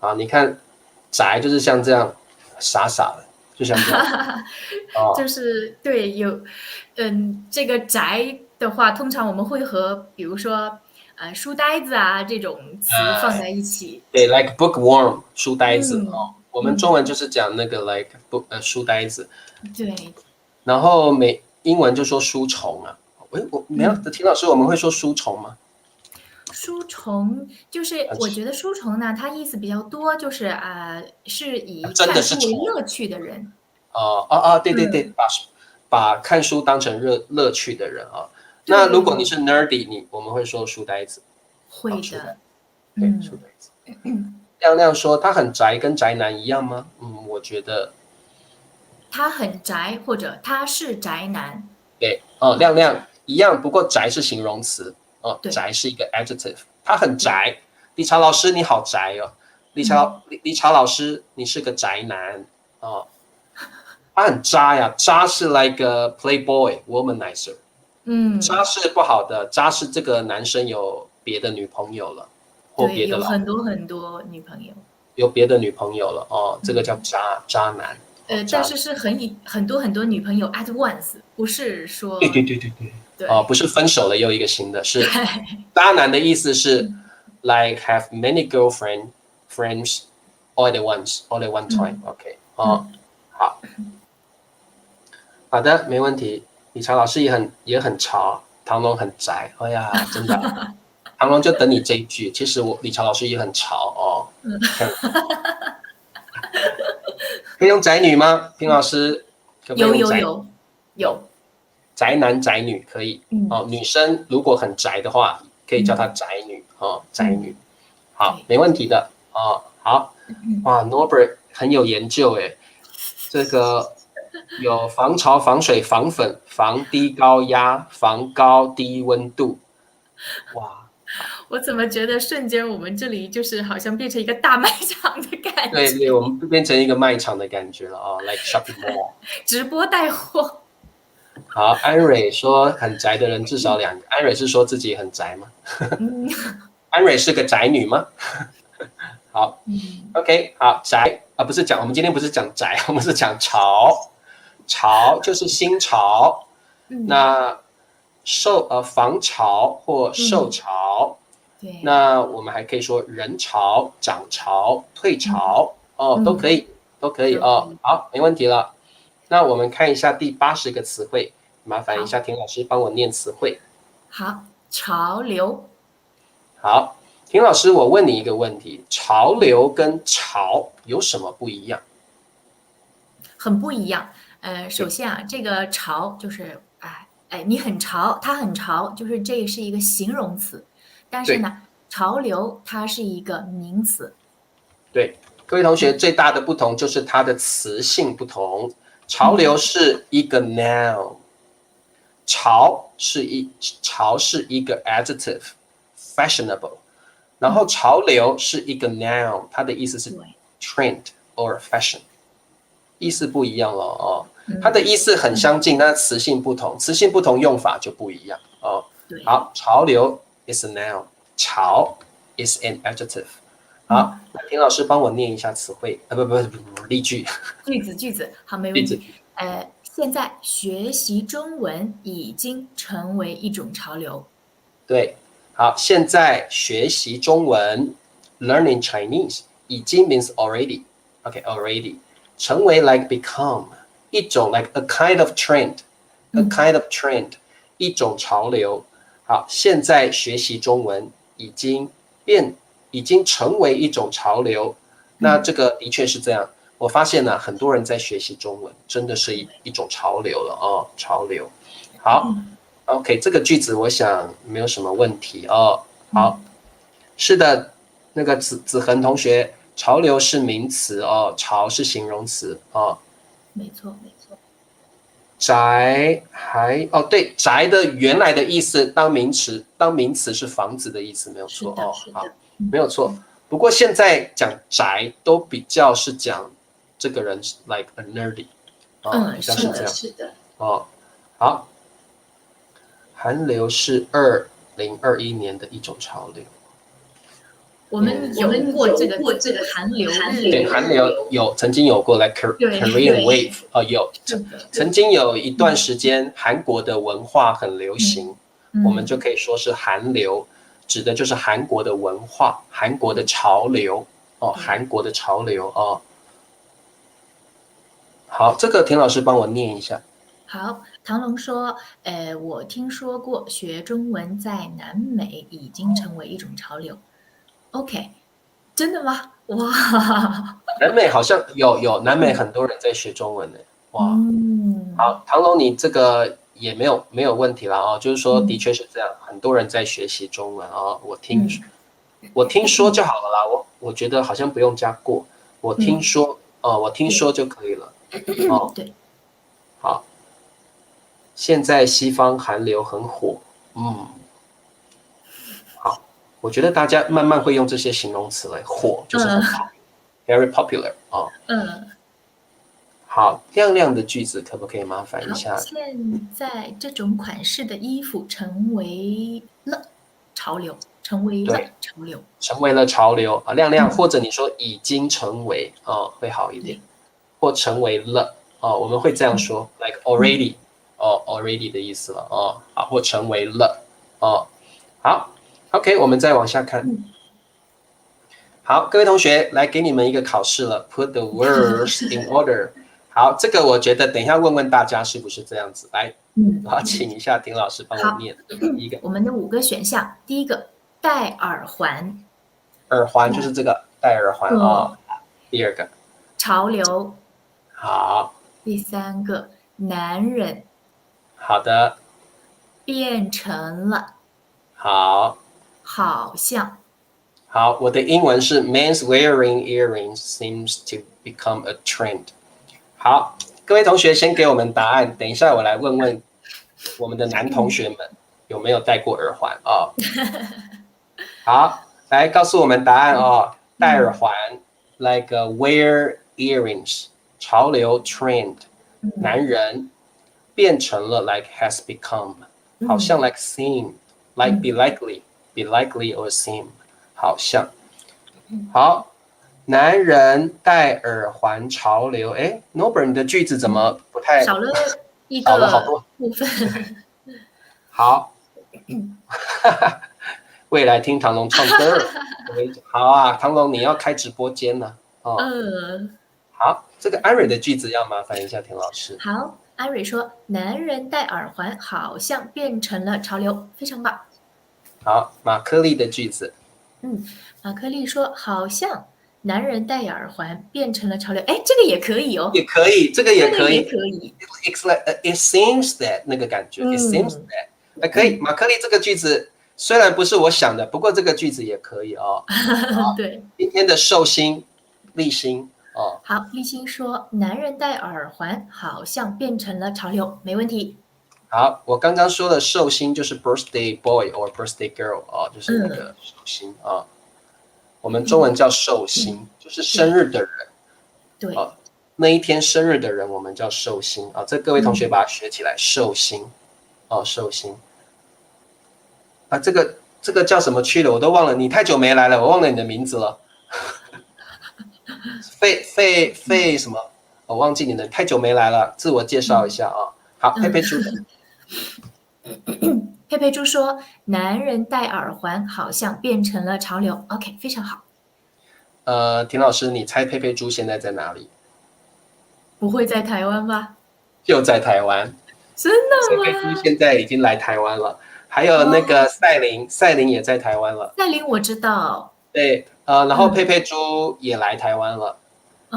好，你看宅就是像这样傻傻的，就像这样。就是对，这个宅的话，通常我们会和比如说书呆子啊这种词放在一起。对 ，like bookworm 书呆子我们中文就是讲那个 like书呆子。对。然后英文就说书虫啊。我没有，田老师，我们会说书虫吗？书虫就是我觉得书虫呢，它意思比较多，就是是以看书为乐趣的人。对，把看书当成乐趣的人啊。那如果你是 nerdy， 我们会说书呆子。会的。对，书呆子。亮亮说他很宅，跟宅男一样吗？我觉得他很宅，或者他是宅男。对，亮亮一样，不过宅是形容词。宅是一个 adjective， 他很宅。理查老师你好宅哦，理查老师你是个宅男他很渣呀，渣是 like a playboy womanizer。渣是不好的，渣是这个男生有别的女朋友了，或别的有很多很多女朋友，有别的女朋友了这个叫渣男。但是是很多很多女朋友 at once， 不是说对，不是分手了又一个新的，是渣男的意思是 like have many friends all at one time。OK， 好的，没问题。理查老师也很潮，唐龙很宅。哎呀，真的。唐龙就等你这一句。其实理查老师也很潮哦。可以用宅女吗？平老师可不可以用宅？有。宅男宅女可以哦。女生如果很宅的话，可以叫她宅女哦，宅女。好，没问题的哦。好，哇 ，Norbert 很有研究诶，这个有防潮、防水、防粉、防低高压、防高低温度。哇，我怎么觉得瞬间我们这里就是好像变成一个大卖场的感觉？对，我们变成一个卖场的感觉了啊 ，like shopping mall。直播带货。好，安蕊说很宅的人至少2个。安蕊是说自己很宅吗？安蕊是个宅女吗？好，OK， 好，宅啊，不是讲，我们今天不是讲宅，我们是讲潮，潮就是新潮。那防潮或受潮。对。那我们还可以说人潮、涨潮、退潮哦，都可以，都可以哦。好，没问题了。那我们看一下第80个词汇，麻烦一下田老师帮我念词汇。好，潮流。好，田老师，我问你一个问题：潮流跟潮有什么不一样？很不一样。首先啊，这个潮就是你很潮，它很潮，就是这是一个形容词。但是呢，潮流它是一个名词。对，各位同学，最大的不同就是它的词性不同。潮流是一个 noun， 潮是一个 adjective fashionable， 然后潮流是一个 noun， 它的意思是 trend or fashion， 意思不一样了哦。它的意思很相近，但词性不同，词性不同用法就不一样哦。好，潮流 is a noun， 潮 is an adjective。好，田老师帮我念一下词汇，不，例句。句子，好，没问题。现在学习中文已经成为一种潮流。对，好，现在学习中文 ，learning Chinese 已经 means already，already 成为 like become 一种 like a kind of trend，a kind of trend 一种潮流。好，现在学习中文已经成为一种潮流。那这个的确是这样。我发现呢，很多人在学习中文，真的是一种潮流了哦，潮流。好 ，OK， 这个句子我想没有什么问题哦。好，是的，那个子恒同学，潮流是名词哦，潮是形容词哦。没错。宅对，宅的原来的意思当名词是房子的意思，没有错哦。好，没有错。不过现在讲宅都比较是讲这个人 like a nerdy， 比较是这样。是的。哦，好，韩流是2021年的一种潮流。我们有过这个韩流，对，韩流曾经有过 like Korean wave 有曾经有一段时间韩国的文化很流行，我们就可以说是韩流，指的就是韩国的文化、韩国的潮流哦，韩国的潮流哦。好，这个田老师帮我念一下。好，唐龙说，我听说过学中文在南美已经成为一种潮流。OK， 真的吗？哇！南美好像有南美很多人在学中文呢。哇，好，唐龙你这个也没有问题了哦，就是说的确是这样，很多人在学习中文啊。我听说就好了啦，我觉得好像不用加过，我听说我听说就可以了。哦，对，好，现在西方韩流很火，好，我觉得大家慢慢会用这些形容词来火，就是很好，very popular 哦。好，亮亮的句子可不可以麻烦一下？现在这种款式的衣服成为了潮流，成为了潮流啊，亮亮，或者你说已经成为会好一点，或成为了我们会这样说 ，like already already 的意思了好，或成为了好 ，OK， 我们再往下看。好，各位同学，来给你们一个考试了 ，Put the words in order。好，这个我觉得等一下问问大家是不是这样子。来，好，请一下丁老师帮我念第一个。我们的5个选项，第一个戴耳环。耳环就是这个戴耳环啊。第二个潮流。好。第三个男人。好的。变成了。好。好像。好，我的英文是 Men's wearing earrings seems to become a trend。好，各位同学先给我们答案，等一下我来问问我们的男同学们有没有戴过耳环啊？好，来告诉我们答案哦。戴耳环 like wear earrings， 潮流 trend， 男人变成了 like has become， 好像 like seem， like be likely or seem， 好像。好，男人戴耳环潮流。哎 ，Norbert 你的句子怎么不太少了一少了好个多部分？好。未来听唐龙唱歌。好啊，唐龙你要开直播间了哦。好，这个安蕊的句子要麻烦一下田老师。好，安蕊说，男人戴耳环好像变成了潮流，非常棒。好，马克利的句子。马克利说，好像男人戴耳环变成了潮流。哎，这个也可以哦。也可以，这个也可以。这个也可以。It's like it seems that 那个感觉。It seems that。可以，马克利这个句子虽然不是我想的，不过这个句子也可以哦。对。今天的寿星立新哦。好，立新说，男人戴耳环好像变成了潮流，没问题。好，我刚刚说的寿星就是 birthday boy or birthday girl 哦，就是那个寿星啊。我们中文叫寿星，就是生日的人。对。那一天生日的人我们叫寿星啊。这各位同学把它学起来，寿星哦，寿星。啊，这个叫什么区的我都忘了，你太久没来了，我忘了你的名字了。费什么？我忘记你的，太久没来了，自我介绍一下啊。好，佩佩猪。佩佩猪说，男人戴耳环好像变成了潮流。OK， 非常好。田老师，你猜佩佩猪现在在哪里？不会在台湾吧？就在台湾。真的吗？佩佩猪现在已经来台湾了，还有那个赛琳也在台湾了。赛琳我知道。对，然后佩佩猪也来台湾了，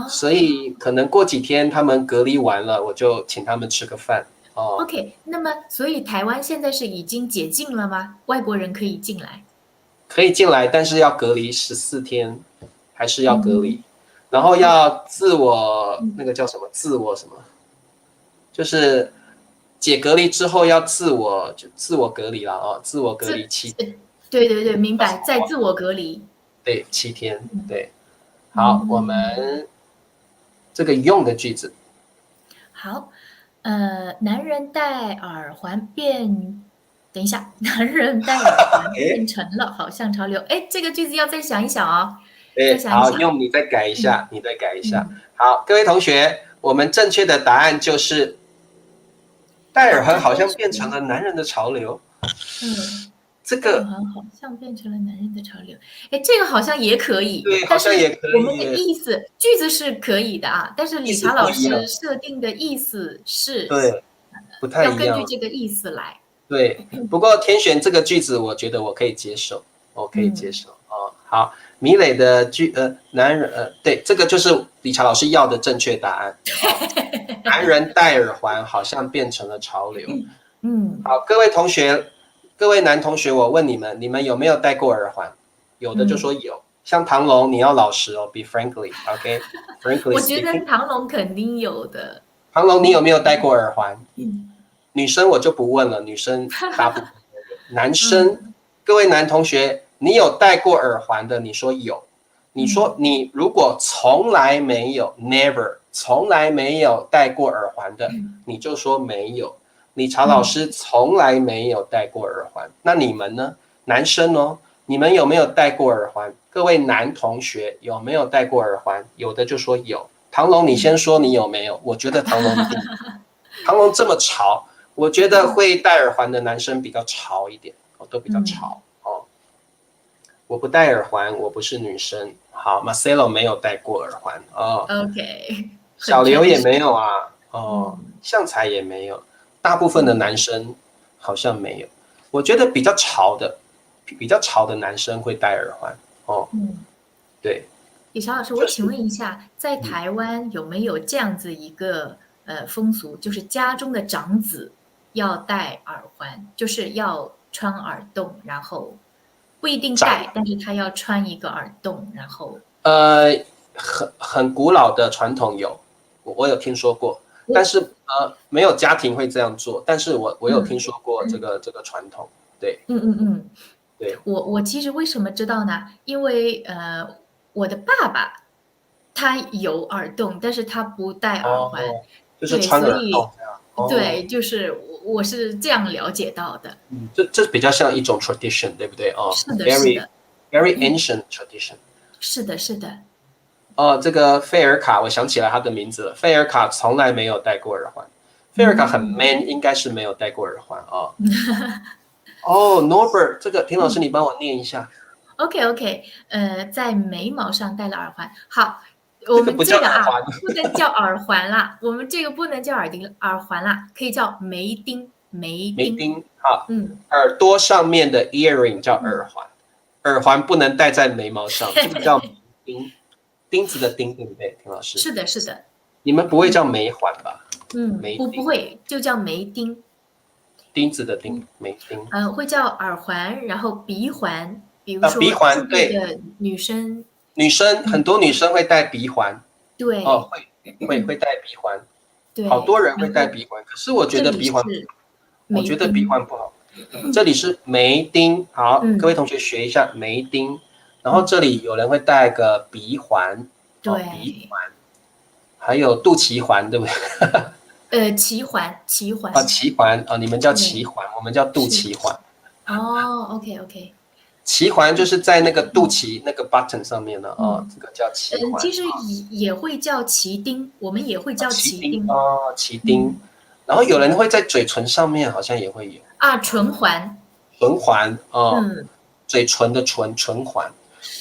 所以可能过几天他们隔离完了，我就请他们吃个饭。OK， 那么所以台湾现在是已经解禁了吗？外国人可以进来？可以进来，但是要隔离14天，还是要隔离，然后要自我那个叫什么？自我什么？就是解隔离之后要自我隔离了啊，自我隔离7天。对，明白，在自我隔离。对，7天。对，好，我们这个用的句子。好。男人戴耳环等一下，男人戴耳环变成了好像潮流。哎，这个句子要再想一想哦。好，用你再改一下，好，各位同学，我们正确的答案就是戴耳环好像变成了男人的潮流。这个好像变成了男人的潮流。哎，这个好像也可以。对，好像也可以。我们的意思句子是可以的啊，但是理查老师设定的意思是对，不太一样，要根据这个意思来。对，不过天选这个句子，我觉得我可以接受，好，米磊的男人对，这个就是理查老师要的正确答案。男人戴耳环好像变成了潮流。好，各位同学。各位男同学，我问你们有没有戴过耳环？有的就说有。像唐龙，你要老实哦 ，be frankly，OK？Frankly，我觉得唐龙肯定有的。唐龙，你有没有戴过耳环？女生我就不问了，女生大部分都有。男生，各位男同学，你有戴过耳环的，你说有。你说你如果从来没有 ，never， 从来没有戴过耳环的，你就说没有。理查老师从来没有戴过耳环，那你们呢？男生哦，你们有没有戴过耳环？各位男同学有没有戴过耳环？有的就说有。唐龙，你先说你有没有？我觉得唐龙一定。唐龙这么潮，我觉得会戴耳环的男生比较潮一点，都比较潮哦。我不戴耳环，我不是女生。好 ，Marcelo 没有戴过耳环哦。OK， 小刘也没有啊。向才也没有。大部分的男生好像没有，我觉得比较潮的比较潮的男生会戴耳环哦。对。李潮老师，我请问一下，在台湾有没有这样子一个风俗，就是家中的长子要戴耳环，就是要穿耳洞，然后不一定戴，但是他要穿一个耳洞，然后很古老的传统有，我有听说过，但是没有家庭会这样做，但是我有听说过这个传统，对，对，我其实为什么知道呢？因为我的爸爸他有耳洞，但是他不戴耳环，就是穿耳洞这样，对，就是我是这样了解到的。这比较像一种 tradition， 对不对？是的，是的 very ancient tradition。是的，是的。这个费尔卡，我想起来他的名字了。费尔卡从来没有戴过耳环，费尔卡很 man，应该是没有戴过耳环啊。Norbert， 这个田老师你帮我念一下。OK， 在眉毛上戴了耳环。好，我们这个不能叫耳环啦，我们这个不能叫耳环啦，可以叫眉钉。眉钉，好，耳朵上面的 earring 叫耳环，耳环不能戴在眉毛上，这个叫眉钉，钉子的钉，对不对，田老师？是的，是的。你们不会叫眉环吧？不会，就叫眉钉。钉子的钉，眉钉。会叫耳环，然后鼻环，比如说鼻环，对，女生很多女生会戴鼻环，对，会戴鼻环，对，好多人会戴鼻环，可是我觉得鼻环不好。这里是眉钉，好，各位同学学一下眉钉，然后这里有人会戴个鼻环，对，鼻环，还有肚脐环，对不对？脐环，脐环你们叫脐环，我们叫肚脐环。OK。脐环就是在那个肚脐那个 button 上面的这个叫脐环。其实也会叫脐钉，我们也会叫脐钉脐钉。然后有人会在嘴唇上面，好像也会有唇环。嘴唇的唇环。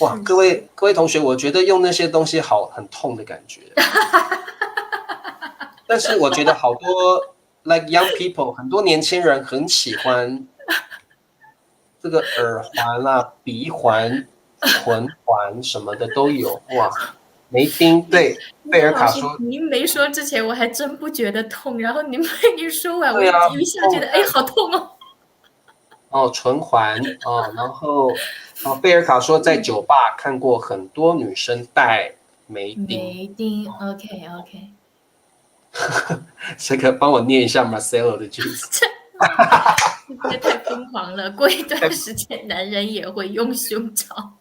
哇，各位同学，我觉得用那些东西很痛的感觉。但是我觉得好多 like young people， 很多年轻人很喜欢这个耳环啦、鼻环、唇环什么的都有。哇，眉钉，对，贝尔卡说，您没说之前我还真不觉得痛，然后您被你说完，我一下觉得好痛哦。唇环然后贝尔卡说在酒吧看过很多女生戴眉钉。OK。这个帮我念一下 Marcelo 的句子。这太疯狂了，过一段时间男人也会用胸罩。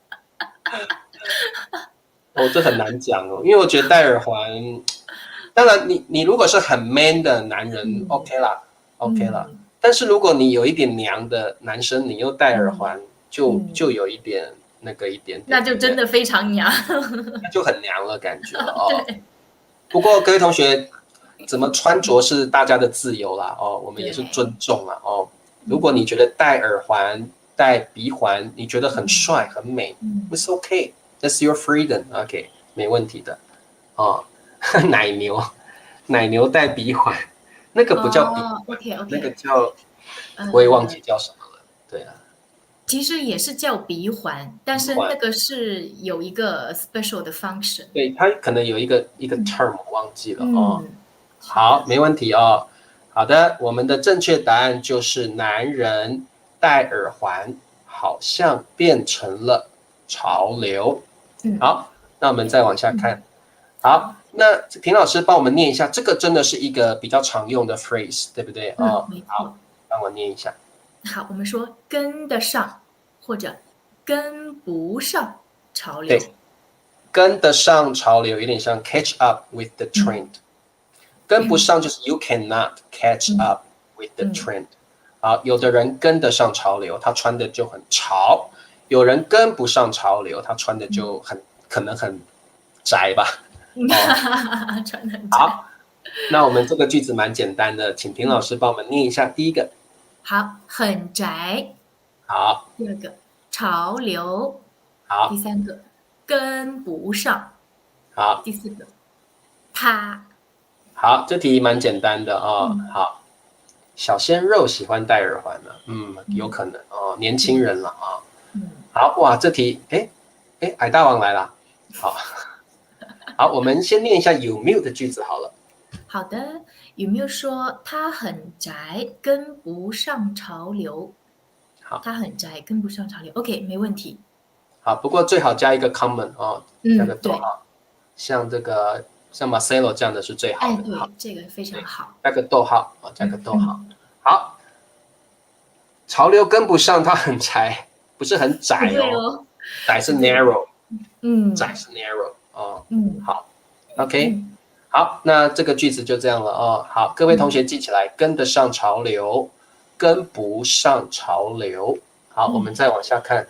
这很难讲因为我觉得戴耳环，当然你如果是很 man 的男人，OK 啦，但是如果你有一点娘的男生，你又戴耳环，就有一点一点，那就真的非常娘，就很娘了感觉不过各位同学，怎么穿着是大家的自由啦我们也是尊重啦如果你觉得戴耳环、戴鼻环，你觉得很帅很美，it's okay，that's your freedom，OK， 没问题的奶牛戴鼻环，那个不叫鼻环，OK， 那个叫我也忘记叫什么了，对啊。其实也是叫鼻环，但是那个是有一个 special 的 function， 对，它可能有一个 term 我忘记了好，没问题好的，我们的正确答案就是男人戴耳环好像变成了潮流。好，那我们再往下看。好，那田老师帮我们念一下，这个真的是一个比较常用的 phrase， 对不对好，帮我念一下。好，我们说跟得上或者跟不上潮流。对，跟得上潮流有点像 catch up with the trend，跟不上就是 you cannot catch up with the trend。好，有的人跟得上潮流，他穿的就很潮；有人跟不上潮流，他穿的就可能很宅吧。穿得很宅。好，那我们这个句子蛮简单的，请田老师帮我们念一下第一个。好，很宅。好。第二个，潮流。好。第三个，跟不上。好。第四个，他。好，这题蛮简单的好，小鲜肉喜欢戴耳环有可能年轻人了好哇，这题矮大王来了。好，好，我们先念一下有没有的句子好了。好的，有没有说他很宅，跟不上潮流？好，他很宅，跟不上潮流。OK，没问题。好，不过最好加一个 common 哦，加个逗对，号，像Marcelo 这样的是最好的。好，对，这个非常好。加个逗号啊，加个逗号。好，潮流跟不上，他很宅，不是很窄哦，窄是 narrow， 窄是 narrow 哦。好 ，OK，好，那这个句子就这样了哦。好，各位同学记起来，跟得上潮流，跟不上潮流。好，我们再往下看。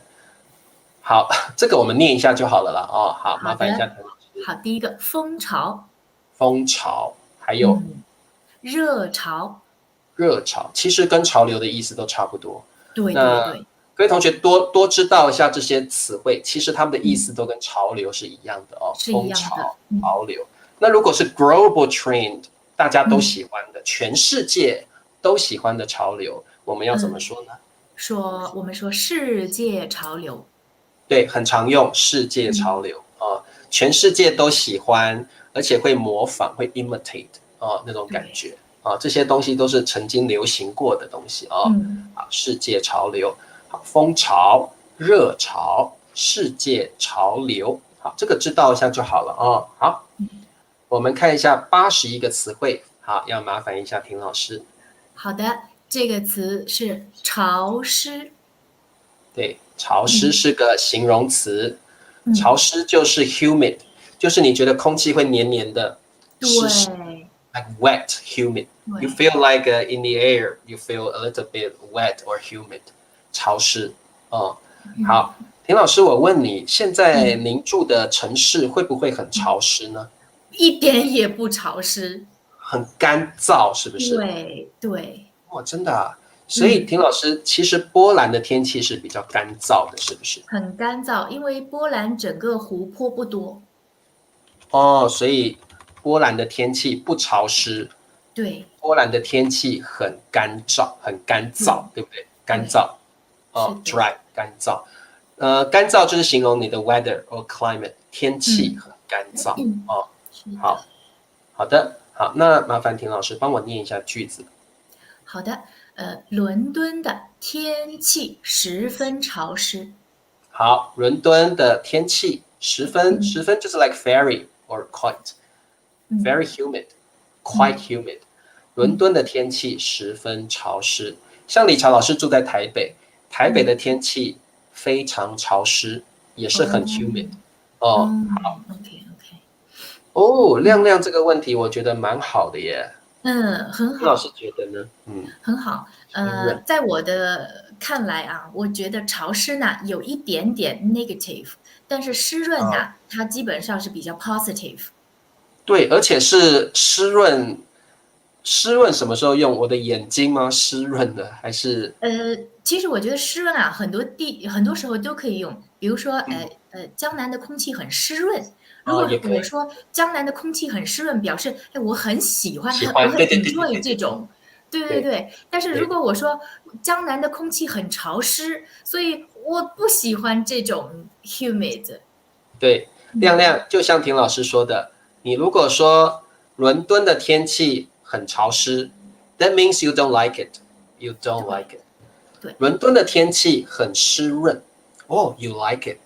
好，这个我们念一下就好了啦。哦，好，麻烦一下。好，第一个风潮，风潮，还有热潮，热潮，其实跟潮流的意思都差不多。对。各位同学多知道一下这些词汇，其实它们的意思都跟潮流是一样的哦。风潮、潮流。那如果是 global trend， 大家都喜欢的，全世界都喜欢的潮流，我们要怎么说呢？我们说世界潮流。对，很常用世界潮流啊，全世界都喜欢，而且会模仿，会 imitate 啊那种感觉啊，这些东西都是曾经流行过的东西啊。好，世界潮流，好，风潮、热潮、世界潮流，好，这个知道一下就好了哦。好，我们看一下81个词汇，好，要麻烦一下田老师。好的，这个词是潮湿。对，潮湿是个形容词，潮湿就是 humid， 就是你觉得空气会黏黏的，湿湿 ，like wet, humid. You feel like in the air, you feel a little bit wet or humid. 潮湿，哦，好，田老师，我问你，现在您住的城市会不会很潮湿呢？一点也不潮湿，很干燥，是不是？对。哇，真的啊。所以，田老师，其实波兰的天气是比较干燥的，是不是？很干燥，因为波兰整个湖泊不多。哦，所以波兰的天气不潮湿。对。波兰的天气很干燥，对不对？干燥，dry， 干燥。干燥就是形容你的 weather or climate， 天气很干燥哦。好的，好，那麻烦田老师帮我念一下句子。好的。伦敦的天气十分潮湿。好，伦敦的天气十分就是 like very or quite very humid, quite humid。伦敦的天气十分潮湿。像李乔老师住在台北，台北的天气非常潮湿，也是很 humid。好 ，OK。哦，亮亮这个问题我觉得蛮好的耶。很好。老师觉得呢？很好。在我的看来啊，我觉得潮湿呢有一点点 negative， 但是湿润呢，它基本上是比较 positive。对，而且是湿润。湿润什么时候用？我的眼睛吗？湿润的还是？其实我觉得湿润啊，很多时候都可以用。比如说，江南的空气很湿润。如果我说江南的空气很湿润，表示我很喜欢它，我很 enjoy 这种。对。但是如果我说江南的空气很潮湿，所以我不喜欢这种 humid。对，亮亮，就像田老师说的，你如果说伦敦的天气很潮湿 ，that means you don't like it. You don't like it. 对。伦敦的天气很湿润，you like it.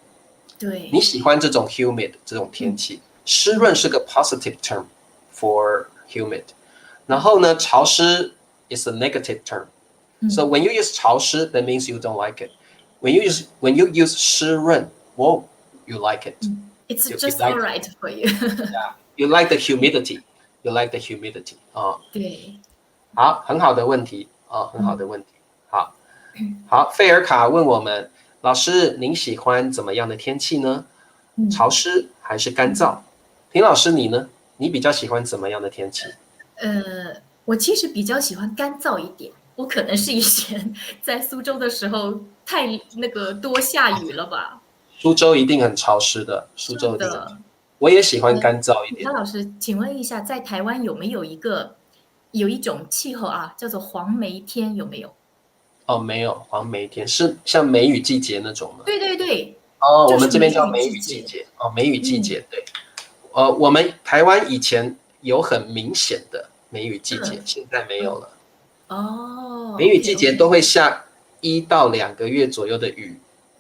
对。你喜欢这种 humid 这种天气，湿润是个 positive term for humid。然后呢，潮湿 is a negative term. So when you use 潮湿 that means you don't like it. When you use 湿润 you like it. It's just alright for you. Yeah, you like the humidity. You like the humidity. 对。好，很好的问题很好的问题。好，费尔卡问我们，老师，您喜欢怎么样的天气呢？潮湿还是干燥？田老师，你呢？你比较喜欢怎么样的天气？我其实比较喜欢干燥一点。我可能是以前在苏州的时候太多下雨了吧。苏州一定很潮湿的，苏州一定很。我也喜欢干燥一点。张老师，请问一下，在台湾有没有有一种气候啊，叫做黄梅天，有没有？哦，没有，黄梅天是像梅雨季节那种吗？对对对，哦，我们这边就是梅雨叫梅雨季季节。节。哦，梅雨季嗯节，对。我们台湾以前有很明显的梅雨季节，嗯现在没有嗯，了。哦梅雨，OK 季节 OK，都会下1到2个月左右的雨。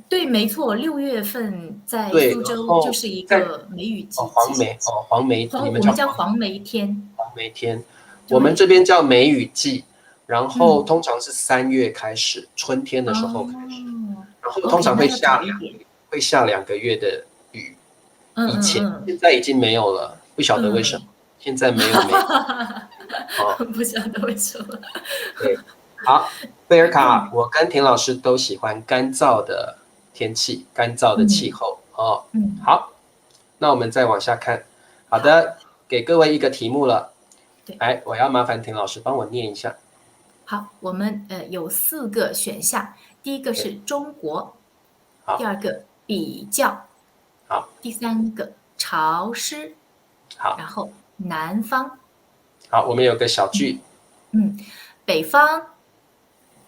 对，没错，6月份在对，然苏州就后是一在个梅雨季黄节，梅黄梅，你们我们叫叫黄梅天。黄梅天，我们这对，边叫梅雨季，然后嗯，通常是3月开始，春天的时候开始，哦然后通，OK，常那要早一点。会下2个月的雨。嗯以前嗯现在已经没有了，不晓得为什么，嗯现在没有梅哦。不晓得为什么。对，好，贝尔卡，我跟田老师都喜欢干燥的天气，干燥的气嗯候哦。嗯，好，那我们再往下看。好好，的，给各位一个题目了，对，来，我要麻烦田老师帮我念一下。好，我们有4个选项，第一个对，是中国，第好，二个比较，好，第三个潮湿，好，然后南方。好，我们有个小嗯句，嗯，北方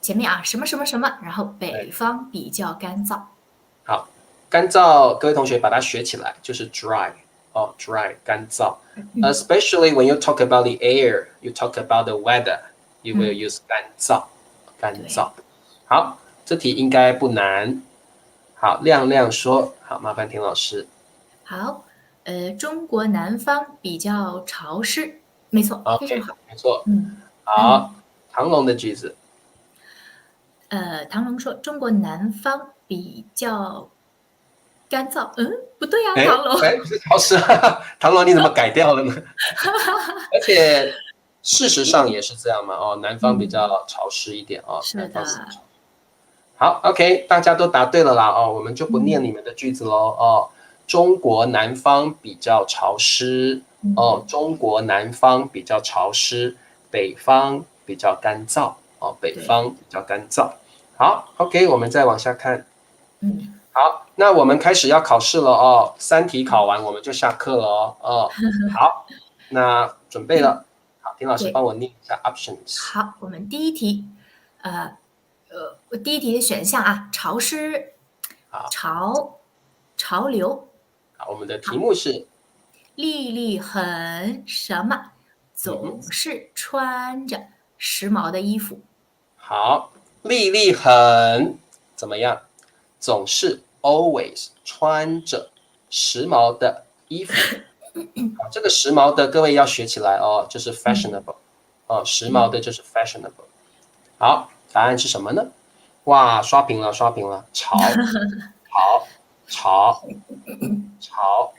前面啊什么什么什么，然后北对，方比较干燥。好，干燥，各位同学把它学起来，就是 dry 哦，dry 干燥。嗯 Especially when you talk about the air, you talk about the weather, you will 嗯，use 干燥，干对，燥。好，这题应该不难。好，亮亮说，好，麻烦田老师。好，中国南方比较潮湿，没错，非常 OK，好。没错。嗯好，嗯，唐龙的句子。唐龙说中国南方比较干燥。嗯，不对呀、哎唐龙。哎，不是潮湿啊，唐龙你怎么改掉了呢？而且事实上也是这样嘛。哦，南方比嗯，较潮湿一点哦，是南方比较潮。的。好，OK，大家都答对了啦。哦，我们就不念嗯你们的句子喽。哦，中国南方比较潮湿。哦，嗯，中国南方比较潮湿，北方比较干燥。哦，北对，方比较干燥。好，OK，我们再往下看。嗯，好，那我们开始要考试了哦。3题考完我们就下课了哦。哦，好，那准备了。好，丁老师帮对，我念一下 options。好，我们第一题，第一题的选项啊，潮湿、好，潮、潮流。好，我们的题好，目是，丽丽很什么？嗯哼，总是穿着时髦的衣服。好，丽丽很怎么样？总是 always 穿着时髦的衣服。好，这个时髦的各位要学起来哦，就是 嗯 fashionable 哦，时髦嗯，的就是 fashionable。好，答案是什么呢？哇，刷屏了，刷屏了，潮，潮，潮，潮。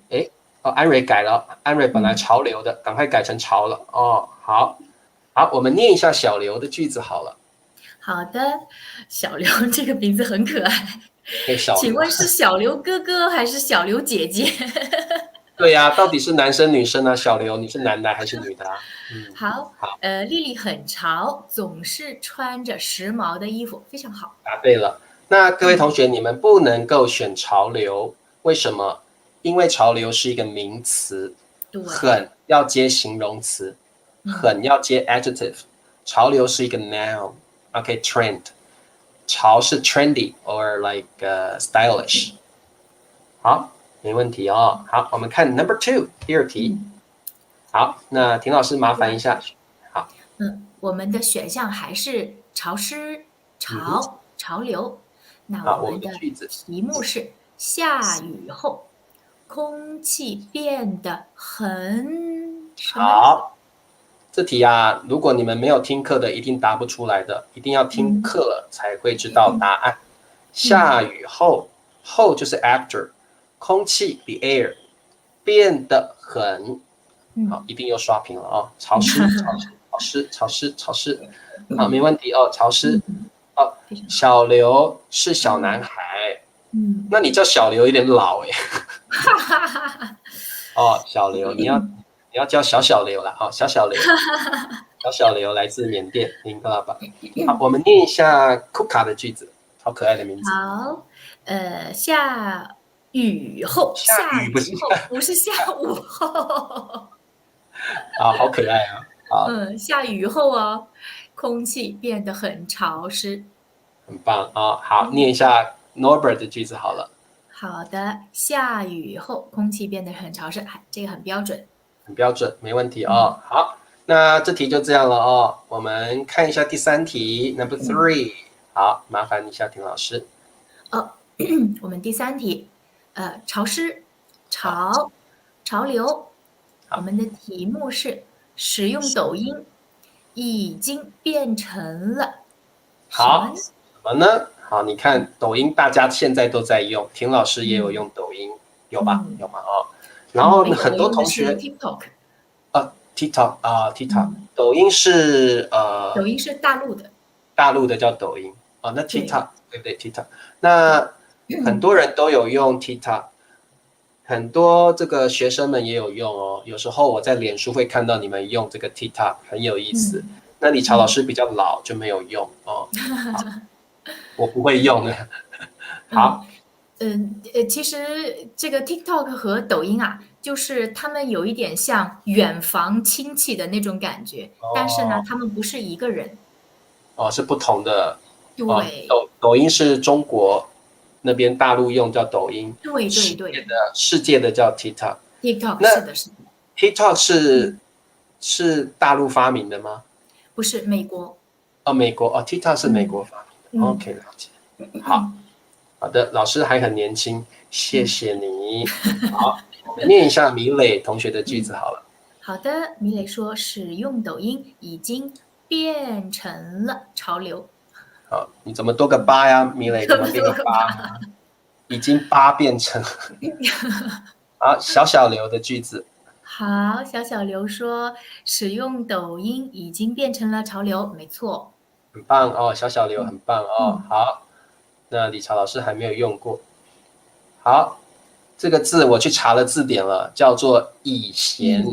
诶，哦，安瑞改了，安瑞本来嗯，潮流的，赶快改成潮了。哦，好，好，我们念一下小刘的句子好了。好的，小刘这个名字很可爱，嘿，小刘，请问是小刘哥哥还是小刘姐姐？对呀、到底是男生女生啊？小刘，你是男的还是女的啊？嗯，好，好，丽丽很潮，总是穿着时髦的衣服，非常好。答对了。那各位同嗯，学，你们不能够选潮流，为什么？因为潮流是一个名词，对，很要接形容词，嗯很要接 adjective。潮流是一个 noun，OK，trend。潮是 trendy or like stylish。好，没问题哦。好，我们看 number two 第二题。嗯，好，那田老师麻烦一下。好，我们的选项还是潮湿、嗯哼，潮流。那好，我们我们的的句子。题目是下雨后，空气变得很什么？好，这题啊，如果你们没有听课的，一定答不出来的，一定要听嗯课了才会知道答案。嗯下雨后，后就是 after，空气 the air 变得很好，嗯一定又刷屏了哦，潮湿，潮湿，潮湿，潮湿，潮湿。好，没问题哦，潮湿。嗯，哦，非常好。小刘是小男嗯孩，嗯，那你叫小刘有点老哎。哈哈哈哈，哦，小刘，你要叫小小刘啦，哦，小小刘，小小刘来自缅甸林格拉巴。好，我们念一下库卡的句子，好可爱的名字。好，下雨后，下下雨不是雨后不是下午后。啊，好可爱啊！啊，下雨后哦，空气变得很潮湿。很棒啊！好，念一下 Norbert 的句子好了。好的，下雨后空气变得很潮湿，这个很标准。很标准，没问题哦。好，那这题就这样了哦。我们看一下第3题，Number 3。好，麻烦一下田老师。我们第3题，潮湿、潮流。我们的题目是使用抖音已经变成了好，什么呢？好，你看抖音，大家现在都在用，田老师也有用抖音，有吧？有吗？哦，然后很多同学TikTok TikTok，抖音是抖音是大陆的，大陆的叫抖音哦，那 TikTok 对不对 ？TikTok， 那很多人都有用 TikTok， 很多这个学生们也有用哦。有时候我在脸书会看到你们用这个 TikTok， 很有意思。那李朝老师比较老，就没有用哦。我不会用的。好，其实这个 TikTok 和抖音啊，就是他们有一点像远房亲戚的那种感觉，但是呢，他们不是一个人。哦，是不同的。对，抖音是中国那边大陆用叫抖音，对，世界的叫 TikTok。TikTok 那是的，是的。TikTok 是大陆发明的吗？不是美国。哦，美国哦，TikTok 是美国发明的。OK，了解。好的，老师还很年轻，谢谢你。好，我们念一下米磊同学的句子好了。好的，米磊说，使用抖音已经变成了潮流。好，你怎么多个8呀？米磊怎么变个8？已经8变成。好，小刘的句子。好，小刘说，使用抖音已经变成了潮流，没错。很棒哦，小刘很棒哦。好，那李朝老师还没有用过。好，这个字我去查了字典了，叫做以前。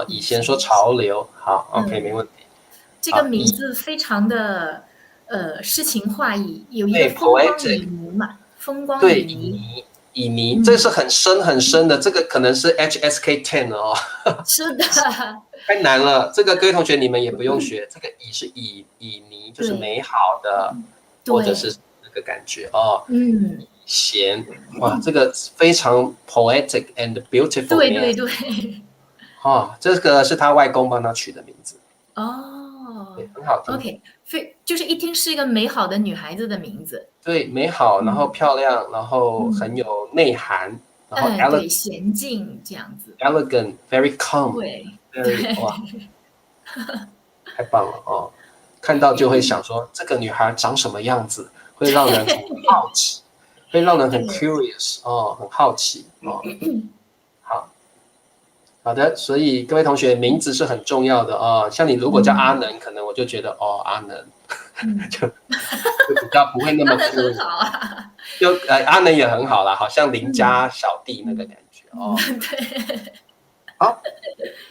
以前说潮流。好 ，OK， 没问题。这个名字非常的诗情画意，有一个风光旖旎嘛，风光旖旎。旖旎，这是很深很深的，这个可能是 HSK10 哦。是的，太难了。这个各位同学你们也不用学，这个旖是旖旎，就是美好的，或者是那个感觉哦。闲，哇，这个非常 poetic and beautiful。对。哦，这个是他外公帮他取的名字。哦，对，很好听。OK，就是一听是一个美好的女孩子的名字。对，美好，然后漂亮，然后很有内涵，然后 elegant， 对，娴静这样子。elegant， very calm。对，哇，太棒了哦！看到就会想说，这个女孩长什么样子，会让人很好奇，会让人很 curious 哦，很好奇哦。好的，所以各位同学，名字是很重要的哦。像你如果叫阿能，可能我就觉得哦，阿能就比较不会那么。阿能很好啊。阿能也很好啦，好像邻家小弟那个感觉哦。对。好，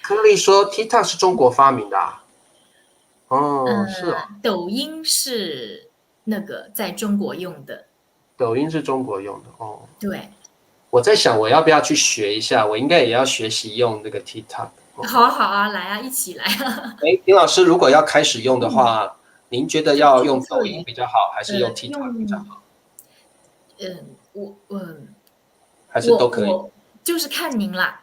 柯丽说 TikTok 是中国发明的啊。是哦。抖音是那个在中国用的。抖音是中国用的哦。对。我在想，我要不要去学一下？我应该也要学习用这个 TikTok。好啊，来啊，一起来啊！林老师，如果要开始用的话，您觉得要用抖音比较好，还是用 TikTok 比较好？还是都可以。就是看您啦。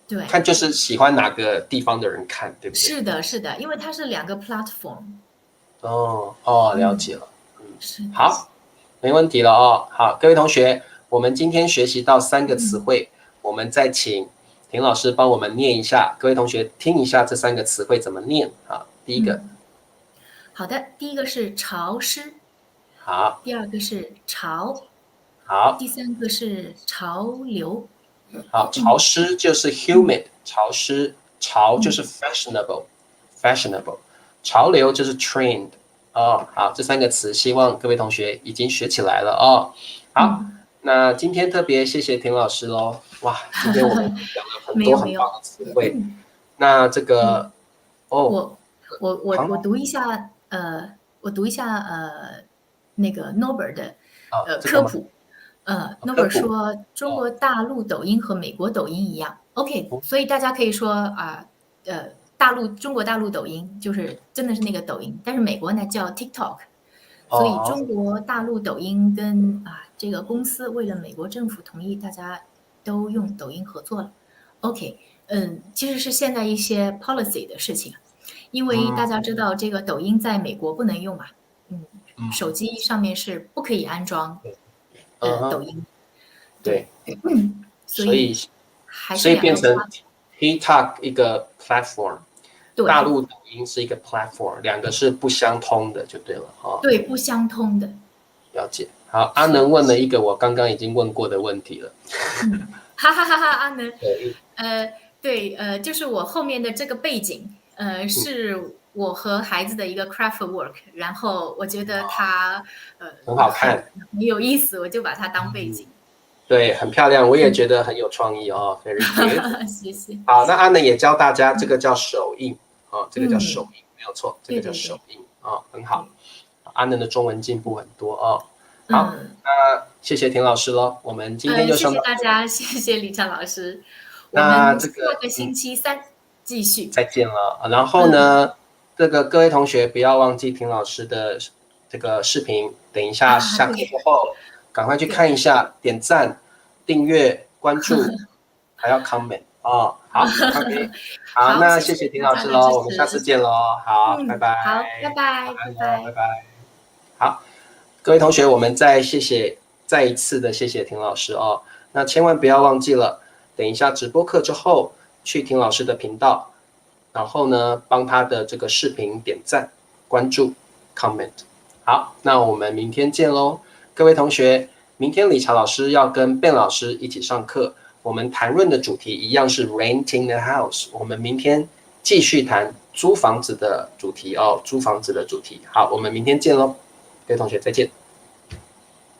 对，看就是喜欢哪个地方的人看，对不对？是的，因为它是2个 platform。了解了。好，没问题了哦。好，各位同学，我们今天学习到3个词汇，我们再请田老师帮我们念一下，各位同学听一下这3个词汇怎么念啊？第一个。好的，第一个是潮湿。好。第2个是潮。好。第3个是潮流。好，潮湿就是 humid， 潮湿，潮就是 fashionable， 潮流就是 trend。好，这3个词，希望各位同学已经学起来了哦。好，那今天特别谢谢田老师喽。哇，今天我们讲了很多很棒的词汇。那这个，我读一下，那个 Norbert 的科普。Norbert 说，中国大陆抖音和美国抖音一样。OK， 所以大家可以说中国大陆抖音，就是真的是那个抖音，但是美国呢叫 TikTok，所以中国大陆抖音跟这个公司为了美国政府同意，大家都用抖音合作了。OK， 其实是现在一些 policy 的事情，因为大家知道这个抖音在美国不能用嘛，手机上面是不可以安装抖音，对，所以变成 TikTok 一个 platform， 大陆抖音是一个 platform， 两个是不相通的就对了哈。对，不相通的。了解。好，阿能问了一个我刚刚已经问过的问题了。哈哈哈哈，阿能，对，就是我后面的这个背景，是我和孩子的一个 craft work， 然后我觉得它很好看，很有意思，我就把它当背景。对，很漂亮，我也觉得很有创意哦 ，very good。谢谢。好，那阿能也教大家，这个叫手印这个叫手印，没有错，这个叫手印很好。阿能的中文进步很多哦。好，那谢谢田老师喽，我们今天就上到谢谢大家，谢谢李畅老师。那下个星期三继续再见了。然后呢，这个各位同学不要忘记田老师的这个视频，等一下下课之后赶快去看一下，点赞、订阅、关注，还要 comment 好 ，OK， 好，那谢谢田老师喽，我们下次见喽，好，拜拜，好，拜拜，拜拜，好，各位同学，我们再一次的谢谢田老师哦，那千万不要忘记了。等一下直播课之后，去田老师的频道，然后呢，帮他的这个视频点赞、关注、comment。好，那我们明天见喽，各位同学。明天理查老师要跟 Ben 老师一起上课，我们谈论的主题一样是 renting the house。我们明天继续谈租房子的主题哦，租房子的主题。好，我们明天见喽，各位同学再见。